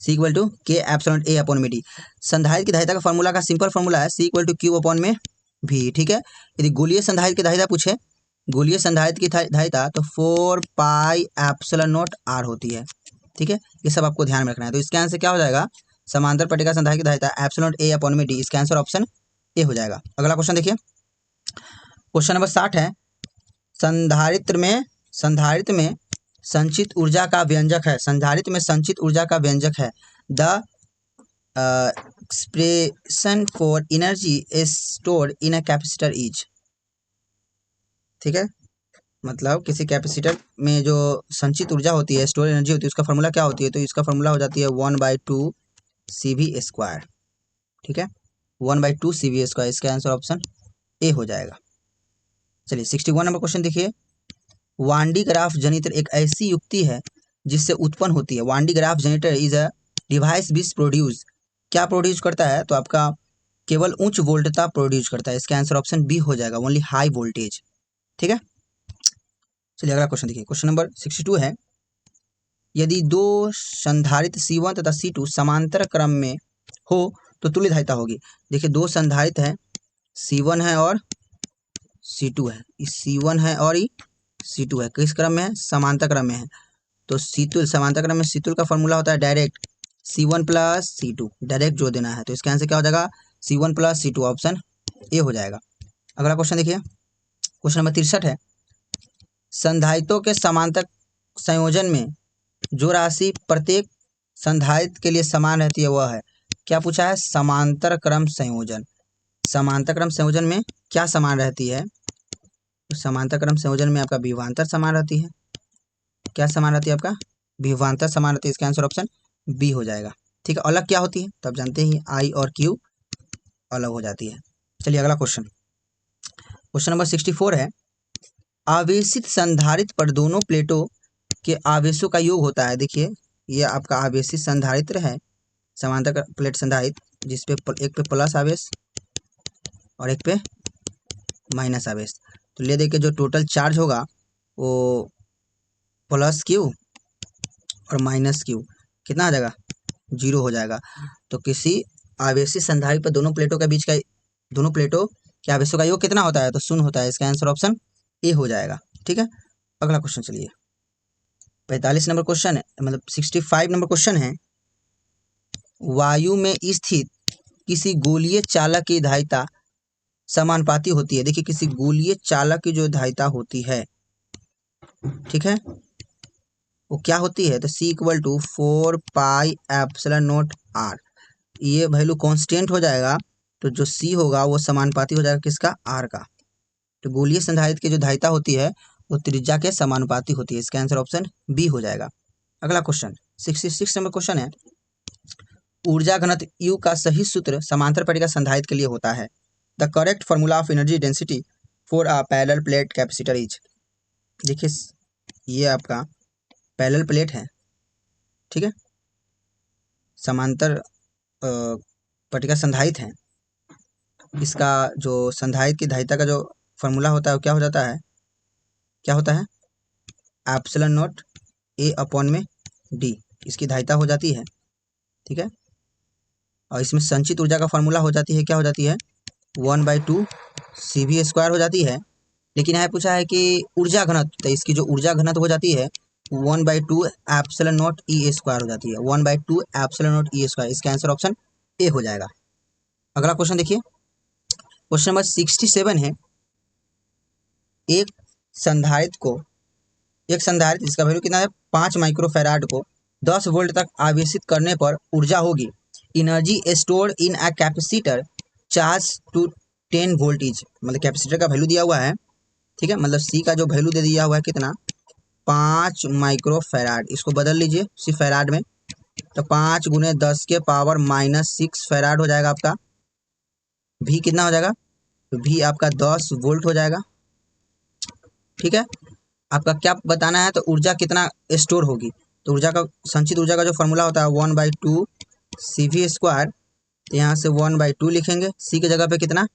सी इक्वल टू के एप्सिलॉन ए अपॉन में डी। संधारित्र की धारिता का फॉर्मूला का सिंपल फॉर्मूला है C equal to Q upon में भी, ठीक है। यदि गोलीय संधारित्र की धारिता पूछे, गोलीय संधारित्र की धारिता तो 4 पाई एप्सिलॉन नॉट आर होती है, ठीक है। ये सब आपको ध्यान में रखना है। तो इसका आंसर क्या हो जाएगा, समांतर पट्टिका संधारित्र की धारिता एप्सिलॉन ए अपॉन में डी, इसका आंसर ऑप्शन ए हो जाएगा। अगला क्वेश्चन देखिए, क्वेश्चन नंबर 60 है, संधारित्र में संचित ऊर्जा का व्यंजक है, संधारित्र में संचित ऊर्जा का व्यंजक है the expression for energy stored in a capacitor is, ठीक है। मतलब किसी कैपेसिटर में जो संचित ऊर्जा होती है, स्टोर एनर्जी होती है, उसका फॉर्मूला क्या होती है, तो इसका फॉर्मूला हो जाती है 1/2 CV², ठीक है, 1/2 CV²। इसका आंसर ऑप्शन ए हो जाएगा। चलिए 61 नंबर क्वेश्चन देखिए, वान डी ग्राफ जनित्र एक ऐसी युक्ति है जिससे उत्पन्न होती है, Van de Graaff generator is a device which produce, क्या प्रोड्यूस करता है, तो आपका केवल उच्च वोल्टता प्रोड्यूस करता है। इसका आंसर ऑप्शन बी हो जाएगा, ओनली हाई वोल्टेज, ठीक है। चलिए अगला क्वेश्चन देखिए, क्वेश्चन नंबर 62 है, यदि दो संधारित्र C1 तथा C2 समांतर क्रम में हो तो तुल्य धारिता होगी। देखिए दो संधारित्र है, C1 है और C2 है, C1 है और C2 है, किस क्रम में है, समांतर क्रम में है। तो C2 समांतर क्रम में C2 का फॉर्मूला होता है direct C1 plus C2, direct जो देना है, तो इसका आंसर क्या हो जाएगा, C1 plus C2, option A हो जाएगा। अगला क्वेश्चन देखिए, क्वेश्चन नंबर 63 है, संधारित्रों के समांतर संयोजन में जो राशि प्रत्येक संधारित्र के लिए समान रहती है वह है, क्या पूछा है, समांतर क्रम संयोजन। समांतर क्रम संयोजन में क्या समान रहती है, तो समांतर क्रम संयोजन में आपका विभवांतर समान रहती है, क्या समान रहती है, आपका विभवांतर समान रहती है। इसका आंसर ऑप्शन बी हो जाएगा, ठीक है। अलग क्या होती है, तो आप जानते ही आई और क्यू अलग हो जाती है। चलिए अगला क्वेश्चन, क्वेश्चन नंबर 64 है, आवेशित संधारित्र पर दोनों प्लेटों के आवेशों का योग होता है। देखिए ये आपका आवेशित संधारित्र है, समांतर प्लेट संधारित्र, जिसपे एक पे प्लस आवेश और एक पे माइनस आवेश, तो ले देखिए जो टोटल चार्ज होगा वो प्लस क्यू और माइनस क्यू कितना आ जाएगा, 0 हो जाएगा। तो किसी आवेशित संधारित्र पर दोनों प्लेटों के बीच का, दोनों प्लेटों के आवेशों का योग कितना होता है, तो 0 होता है। इसका आंसर ऑप्शन ए हो जाएगा, ठीक है। अगला क्वेश्चन चलिए, 45 नंबर क्वेश्चन है, मतलब 65 नंबर क्वेश्चन है, वायु में स्थित किसी गोलीय चालक की धारिता समानुपाती होती है। देखिए किसी गोलीय चालक की जो धारिता होती है, ठीक है, वो क्या होती है, तो C equal to 4 pi epsilon not R, ये वैल्यू कांस्टेंट हो जाएगा, तो जो सी होगा वो समानुपाती हो जाएगा किसका, आर का। तो गोलीय संधारित्र की जो धारिता होती है वो त्रिज्या के समानुपाती होती है। इसका आंसर ऑप्शन बी हो जाएगा। अगला क्वेश्चन 66 नंबर क्वेश्चन है, ऊर्जा घनत्व U का सही सूत्र समांतर पट्टिका संधारित्र के लिए होता है, the correct formula of energy density for a parallel plate capacitor is. देखिए ये आपका पैरेलल प्लेट है, ठीक है, समांतर पट्टिका संधारित्र है, इसका जो संधारित्र की धारिता का जो फॉर्मूला होता है वो क्या हो जाता है, क्या होता है, एप्सिलॉन नॉट ए अपॉन में डी, इसकी धारिता हो जाती है, ठीक है। और इसमें संचित ऊर्जा का फॉर्मूला हो जाती है, क्या हो जाती है, 1/2 CV² हो जाती है। लेकिन यहाँ पूछा है कि ऊर्जा घनत्व, तो इसकी जो ऊर्जा घनत्व हो जाती है 1/2 एप्सिलॉन नॉट E² हो जाती है, 1/2 एप्सिलॉन नॉट E²। इसका आंसर ऑप्शन ए हो जाएगा। अगला क्वेश्चन देखिए, क्वेश्चन नंबर 67 है, एक संधारित्र जिसका वैल्यू कितना है 5 माइक्रोफैराड को 10 वोल्ट तक आवेशित करने पर ऊर्जा होगी energy stored in a capacitor charge to 10 voltage. मतलब कैपेसिटर का वैल्यू दिया हुआ है, ठीक है, मतलब सी का जो वैल्यू दे दिया हुआ है कितना, 5 माइक्रोफैराड। इसको बदल लीजिए सी फैराड में, तो 5 × 10⁻⁻6 फैराड हो जाएगा आपका। भी कितना हो जाएगा, तो भी आपका 10 वोल्ट हो जाएगा, ठीक है। आपका क्या बताना है, तो ऊर्जा कितना स्टोर होगी, तो ऊर्जा का संचित ऊर्जा का जो फॉर्मूला होता है 1/2 CV²। तो यहाँ से 1/2 लिखेंगे, सी के जगह पे कितना,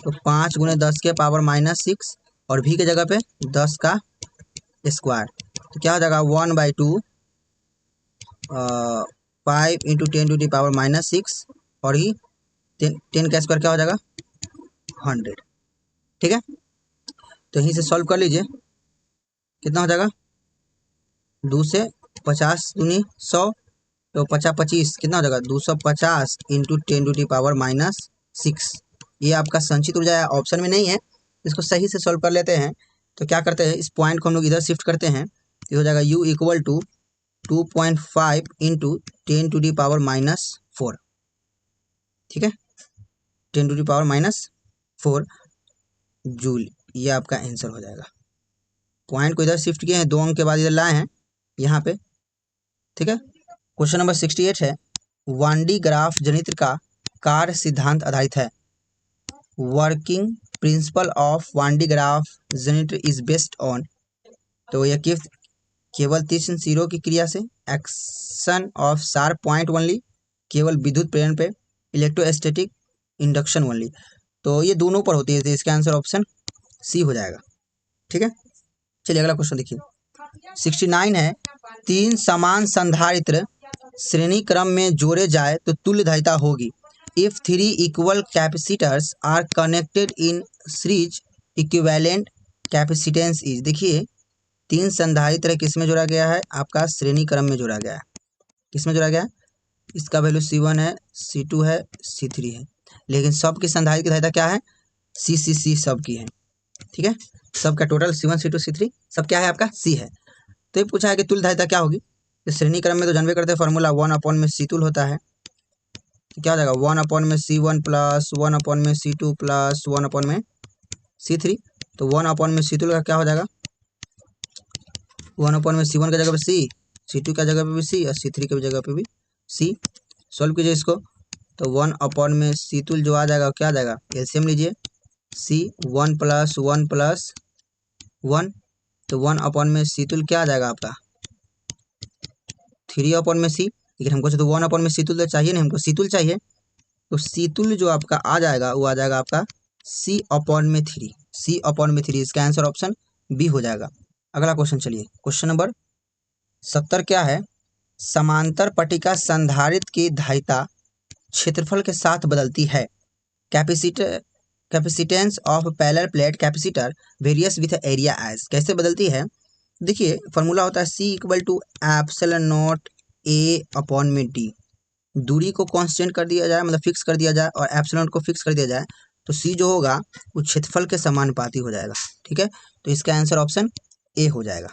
तो 5 × 10⁻⁻6 और भी के जगह पे 10 का स्क्वायर। तो क्या हो जाएगा 1/2 5 × 10⁻⁻6 और ही 10 का स्क्वायर क्या हो जाएगा 100, ठीक है। तो यहीं से सॉल्व कर लीजिए, कितना हो जाएगा, 2 से 50 दूनी 100, तो 50 25 कितना हो जाएगा 250 × 10⁻⁻6। ये आपका संचित ऊर्जा है, ऑप्शन में नहीं है, इसको सही से सॉल्व कर लेते हैं। तो क्या करते हैं, इस पॉइंट को हम लोग इधर शिफ्ट करते हैं, ये हो जाएगा U = 2.5 × 10⁻⁻4, ठीक है, 10⁻⁻4 जूल। ये आपका आंसर हो जाएगा। पॉइंट को इधर शिफ्ट किए हैं, 2 अंक के बाद इधर लाए हैं यहाँ पे, ठीक है। क्वेश्चन नंबर 68 है, वांडी ग्राफ जनित्र का कार्य सिद्धांत आधारित है। Working principle of Van de Graaff जनित्र इज बेस्ड ऑन। तो यह केवल 3 की क्रिया से, action of sharp point only, केवल विद्युत प्रेरण पे, इलेक्ट्रोस्टैटिक इंडक्शन ओनली। तो ये दोनों पर होती है, तो इसका आंसर ऑप्शन सी हो जाएगा, ठीक है। चलिए अगला क्वेश्चन देखिए, 69 है, 3 समान संधारित्र श्रेणी क्रम में जोड़े जाए तो तुल्य धारिता होगी if 3 equal capacitors are connected in series equivalent capacitance is. देखिए 3 संधारित्र किस में जोड़ा गया है, आपका श्रेणी क्रम में जोड़ा गया है। किस में जोड़ा गया है, इसका वैल्यू C1 है, C2 है, C3 है, लेकिन सब की संधारित्र की धारिता क्या है, C सब की है, ठीक है। सबका टोटल C1 C2 C3 सब क्या है, आपका C है। तो ये पूछा है कि तुल्य धारिता क्या होगी, तो श्रेणी क्रम में तो जानबे करते हैं फॉर्मूला 1/C तुल्य होता है। तो क्या हो जाएगा 1/C1 plus 1/C2 plus 1/C3। तो 1/C तुल्य का क्या हो जाएगा, 1/C1 की जगह पे C, C2 की जगह पे भी C और C3 की जगह पे भी C। सॉल्व कीजिए इसको, तो 1/C तुल्य जो आ जाएगा क्या आ जाएगा, एलसीएम लीजिए, C 1 + 1 + 1, तो 1/C तुल्य क्या आ जाएगा आपका 3/C। लेकिन हमको तो 1/C तुल्य चाहिए नहीं, हमको C तुल्य चाहिए, तो C तुल्य जो आपका आ जाएगा वो आ जाएगा आपका C/3, C/3। इसका आंसर ऑप्शन बी हो जाएगा। अगला क्वेश्चन चलिए, क्वेश्चन नंबर 70 क्या है, समांतर पट्टिका संधारित्र की धारिता क्षेत्रफल के साथ बदलती है। Capacitance of parallel plate capacitor varies with area as. कैसे बदलती है, देखिए फॉर्मूला होता है C = ε0A/d। दूरी को कांस्टेंट कर दिया जाए, मतलब फिक्स कर दिया जाए, और एप्सिलॉन को फिक्स कर दिया जाए, तो C जो होगा वो क्षेत्रफल के समानुपाती हो जाएगा, ठीक है। तो इसका आंसर ऑप्शन ए हो जाएगा,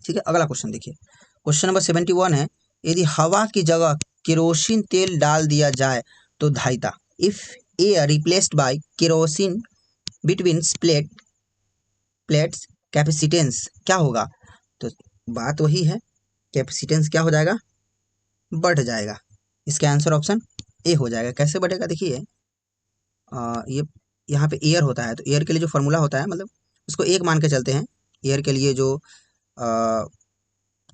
ठीक है। अगला क्वेश्चन देखिए, क्वेश्चन नंबर 71 है, यदि हवा की जगह केरोसिन तेल डाल दिया जाए तो धारिता, if air replaced by kerosene between plates capacitance क्या होगा। तो बात वही है, कैपेसिटेंस क्या हो जाएगा, बढ़ जाएगा। इसका आंसर ऑप्शन ए हो जाएगा। कैसे बढ़ेगा, देखिए ये यहाँ पे एयर होता है, तो एयर के लिए जो फॉर्मूला होता है, मतलब उसको एक मान के चलते हैं, एयर के लिए जो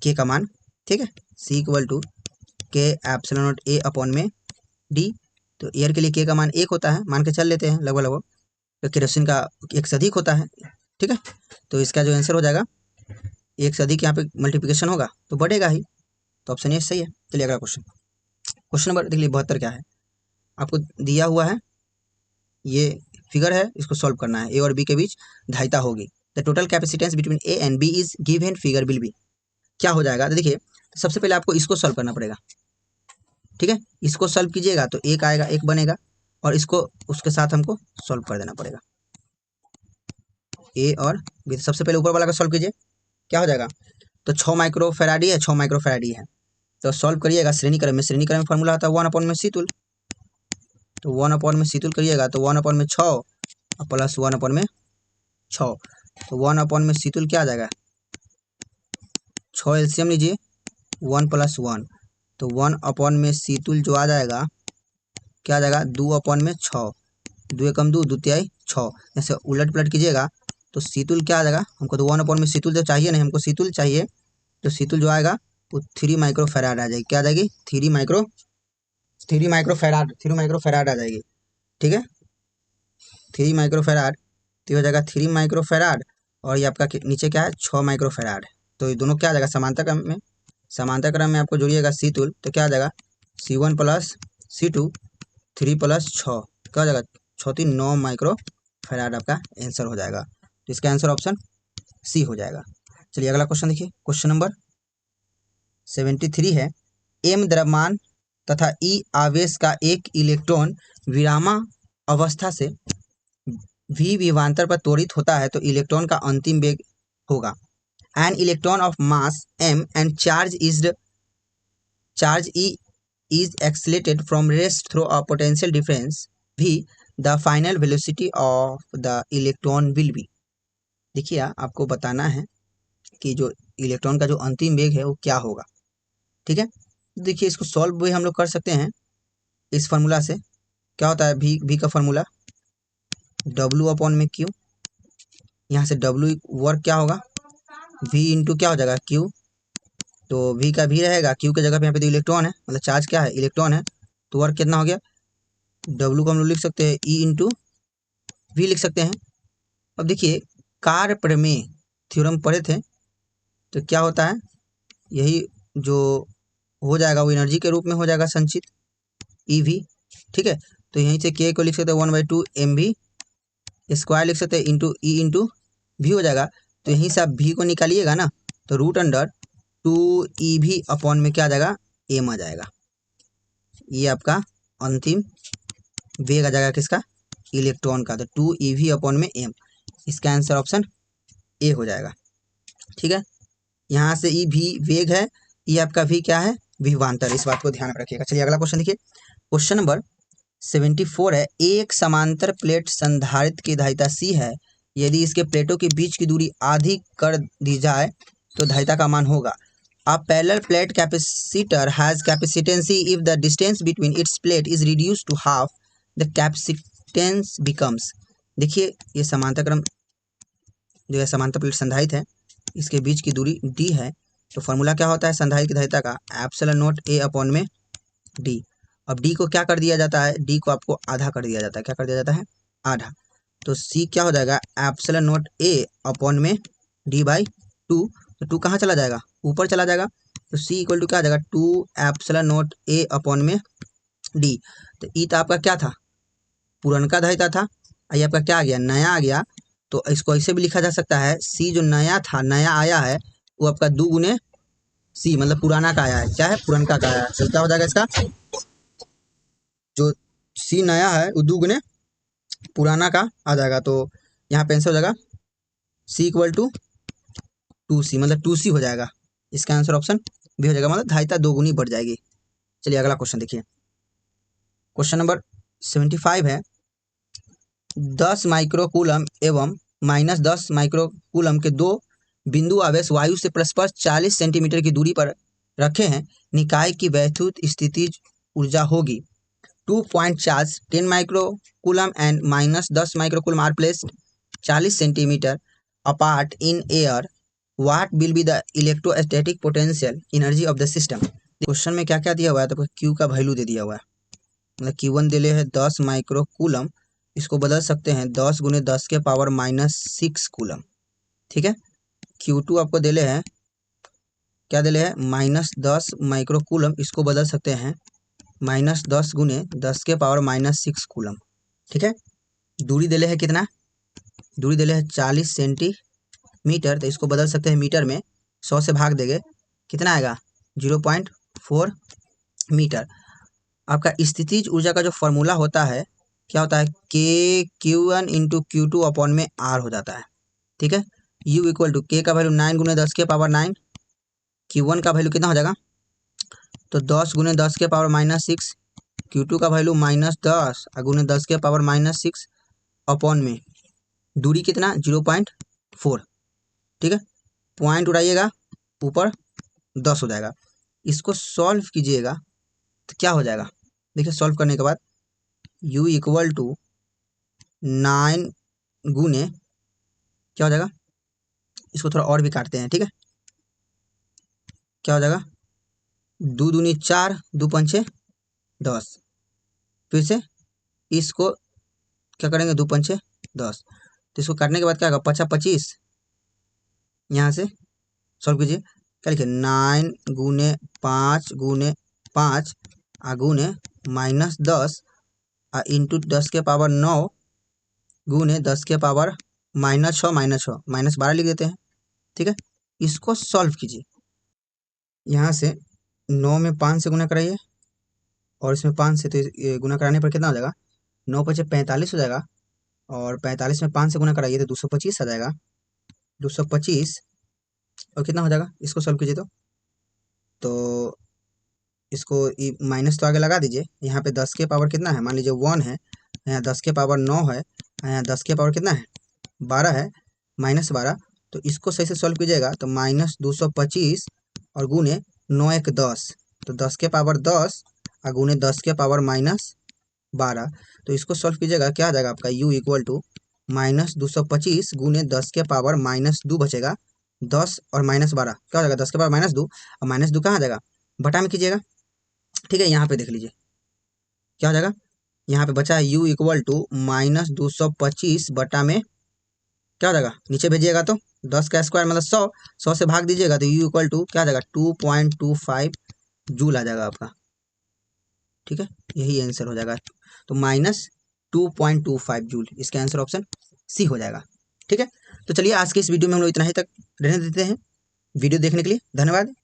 के का मान, ठीक है, C = K∈A/d। तो एयर के लिए के का मान 1 होता है, मान के चल लेते हैं लगभग, तो केरोसिन का 1 से अधिक होता है, ठीक है। तो इसका जो आंसर हो जाएगा 1 से अधिक, यहाँ पे मल्टीप्लिकेशन होगा तो बढ़ेगा ही, तो ऑप्शन ए सही है। चलिए अगला क्वेश्चन, क्वेश्चन नंबर देखिए 72 क्या है, आपको दिया हुआ है ये फिगर है, इसको सॉल्व करना है। ए और बी के बीच धारिता होगी। The total capacitance between A and B is given figure will be. क्या हो जाएगा, तो देखिए सबसे पहले आपको इसको सॉल्व करना पड़ेगा, ठीक है। इसको सॉल्व कीजिएगा तो एक आएगा, एक बनेगा, और इसको उसके साथ हमको सॉल्व कर देना पड़ेगा, ए और बी। सबसे पहले ऊपर वाला का सॉल्व कीजिए, क्या हो जाएगा, तो 6 माइक्रो फैराडी है, 6 माइक्रो फैराडी है, तो सॉल्व करिएगा श्रेणी क्रम में। श्रेणी क्रम में फॉर्मूला होता है 1 में सी तुल, तो 1 में सी तुल करिएगा तो 1 में 6 और प्लस 1 में 6, तो 1 में सी तुल क्या आ जाएगा, 6 एलसीएम लीजिए, 1 + 1, तो 1 में सी तुल जो आ जाएगा क्या आ जाएगा, 2 में 6, 2 एकम 2, 2 तिहाई 6, ऐसे उलट पलट कीजिएगा तो सीतुल क्या आ जाएगा, हमको तो 1 में सीतुल तो चाहिए नहीं, हमको सीतुल चाहिए, तो सीतुल जो आएगा वो 3 माइक्रो फैराड आ जाएगी। क्या आ जाएगी, 3 माइक्रो फैराड आ जाएगी, ठीक है। 3 माइक्रो फैराड तो हो जाएगा 3 माइक्रो फैराड, और ये आपका नीचे क्या है 6 माइक्रो फैराड, तो ये दोनों क्या आ जाएगा समांतर क्रम में आपको जोड़िएगा सीतुल, तो क्या आ जाएगा C1 + C2, 3 + 6, क्या हो जाएगा 6 3 9 माइक्रो फैराड आपका आंसर हो जाएगा। तो इसका आंसर ऑप्शन सी हो जाएगा। चलिए अगला क्वेश्चन देखिए, क्वेश्चन नंबर 73 है, एम द्रव्यमान तथा ई आवेश का एक इलेक्ट्रॉन विरामा अवस्था से वी विभवांतर पर त्वरित होता है तो इलेक्ट्रॉन का अंतिम वेग होगा। An electron of mass m and charge E is accelerated from rest through a potential difference v, the final velocity of the electron will be। देखिए आपको बताना है कि जो इलेक्ट्रॉन का जो अंतिम वेग है वो क्या होगा, ठीक है। देखिए इसको सॉल्व भी हम लोग कर सकते हैं इस फार्मूला से। क्या होता है, v का फार्मूला W/Q, यहाँ से W वर्क क्या होगा, v इंटू क्या हो जाएगा Q, तो v का v रहेगा, Q के जगह पे यहाँ पे तो इलेक्ट्रॉन है, मतलब चार्ज क्या है, इलेक्ट्रॉन है, तो वर्क कितना हो गया, W को हम लोग लिख सकते हैं E इंटू वी लिख सकते हैं। अब देखिए कार्य प्रमेय थ्योरम पढ़े थे, तो क्या होता है, यही जो हो जाएगा वो एनर्जी के रूप में हो जाएगा संचित EV, ठीक है। तो यहीं से K को लिख सकते हैं 1/2 mv स्क्वायर लिख सकते हैं इंटू E इंटू वी हो जाएगा। तो यहीं से आप v को निकालिएगा ना, तो √2EV में क्या आ जाएगा, m आ जाएगा। ये आपका अंतिम वेग आ जाएगा किसका, इलेक्ट्रॉन का, तो 2EV में m, इसका आंसर ऑप्शन ए हो जाएगा, ठीक है। यहाँ से ई भी वेग है, ये आपका भी क्या है, विभवांतर, इस बात को ध्यान में रखिएगा। चलिए अगला क्वेश्चन देखिए, क्वेश्चन नंबर 74 है, एक समांतर प्लेट संधारित्र की धारिता C है, यदि इसके प्लेटों के बीच की दूरी आधी कर दी जाए तो धारिता का मान होगा। A parallel plate capacitor has capacitance if the distance between its plate is reduced to half, the capacitance becomes। देखिए ये समांतर क्रम जो है समांतर प्लेट संधारित्र है, इसके बीच की दूरी d है, तो फॉर्मूला क्या होता है संधारित्र की धारिता का, ε0A/d। अब d को क्या कर दिया जाता है, d को आपको आधा कर दिया जाता है, क्या कर दिया जाता है, आधा, तो c क्या हो जाएगा ε0A/d/2, तो 2 कहाँ चला जाएगा, ऊपर चला जाएगा, तो c = क्या आ जाएगा 2ε0A/d। तो ई तो आपका क्या था, पुरनका धारिता था, ये आपका क्या आ गया, नया आ गया, तो इसको ऐसे भी लिखा जा सकता है, सी जो नया था, नया आया है, वो आपका 2 गुने सी, मतलब पुराना का आया है, क्या है, पुरनका का आया है, तो क्या हो जाएगा इसका, जो सी नया है वो 2 गुने पुराना का आ जाएगा, तो यहाँ पे आंसर हो जाएगा c = 2c, मतलब 2c हो जाएगा, इसका आंसर ऑप्शन बी हो जाएगा, मतलब धारिता 2 गुनी बढ़ जाएगी। चलिए अगला क्वेश्चन देखिए, क्वेश्चन नंबर 75 है, 10 माइक्रोकूलम एवं -10 माइक्रोकूलम के 2 बिंदु आवेश वायु से परस्पर 40 सेंटीमीटर की दूरी पर रखे हैं, निकाय की वैद्युत स्थितिज ऊर्जा होगी। 2 point charge 10 microcoulomb and -10 microcoulomb are placed 40 centimetre apart in air, what will be the electrostatic potential energy of the system. Question में क्या क्या दिया हुआ है, तो क्यू का वैल्यू दे दिया हुआ है, मतलब Q1 दे है 10 माइक्रोकूलम, इसको बदल सकते हैं 10 × 10⁻⁻6 कूलम, ठीक है। Q2 आपको दे है क्या दिले है -10 माइक्रो कूलम, इसको बदल सकते हैं -10 गुने 10 के पावर -6 कूलम। ठीक है, दूरी दिले है कितना, दूरी दिले है 40 सेंटीमीटर, तो इसको बदल सकते हैं मीटर में, 100 से भाग देंगे कितना आएगा 0.4 मीटर। आपका स्थितिज ऊर्जा का जो फॉर्मूला होता है क्या होता है, K(Q1 × Q2 अपॉन में R हो जाता है। ठीक है, U इक्वल टू K का वैल्यू 9 गुने 10 के पावर 9, Q1 का वैल्यू कितना हो जाएगा तो 10 गुने 10 के पावर -6, Q2 का वैल्यू -10 गुने 10 के पावर -6 अपॉन में दूरी कितना 0.4। ठीक है, पॉइंट उड़ाइएगा ऊपर 10 हो जाएगा। इसको सॉल्व कीजिएगा तो क्या हो जाएगा, देखिए सॉल्व करने के बाद U इक्वल टू 9 गुने क्या हो जाएगा, इसको थोड़ा और भी काटते हैं। ठीक है, क्या हो जाएगा 2 दूनी 4, 2 पंचे 10, फिर से इसको क्या करेंगे 2 पंचे 10, तो इसको काटने के बाद क्या होगा 25, यहाँ से सॉल्व कीजिए, क्या लिखे 9 गुने 5 गुने 5 गुने -10 इंटू 10 के पावर 9 गुने 10 के पावर -6 -12 लिख देते हैं। ठीक है, इसको सॉल्व कीजिए, यहाँ से 9 में 5 से गुना कराइए और इसमें 5 से, तो ये गुना कराने पर कितना हो जाएगा 9 पचे 45 हो जाएगा, और 45 में 5 से गुना कराइए तो 225 आ जाएगा, 225 और कितना हो जाएगा, इसको सॉल्व कीजिए तो इसको माइनस तो आगे लगा दीजिए, यहाँ पे 10 के पावर कितना है, मान लीजिए 1 है, यहाँ 10 के पावर 9 है, यहाँ 10 के पावर कितना है 12 है, -12, तो इसको सही से सॉल्व कीजिएगा तो -225 और गुने 9 1 10, तो 10 के पावर 10 और गुने 10 के पावर -12, तो इसको सॉल्व कीजिएगा क्या आ जाएगा आपका U इक्वल टू -225 गुने 10 के पावर -2 बचेगा, 10 और -12 क्या हो जाएगा 10 के पावर -2, और -2 कहाँ आ जाएगा बटा में कीजिएगा। ठीक है, यहाँ पे देख लीजिए क्या हो जाएगा, यहाँ पे बचा है U इक्वल टू -225 बटा में क्या हो जाएगा, नीचे भेजिएगा तो 10 का स्क्वायर मतलब 100, 100 से भाग दीजिएगा तो U इक्वल टू क्या आ जाएगा 2.25 जूल आ जाएगा आपका। ठीक है, यही आंसर हो जाएगा, तो -2.25 जूल, इसका आंसर ऑप्शन सी हो जाएगा। ठीक है, तो चलिए आज के इस वीडियो में हम लोग इतना ही तक रहने देते हैं। वीडियो देखने के लिए धन्यवाद।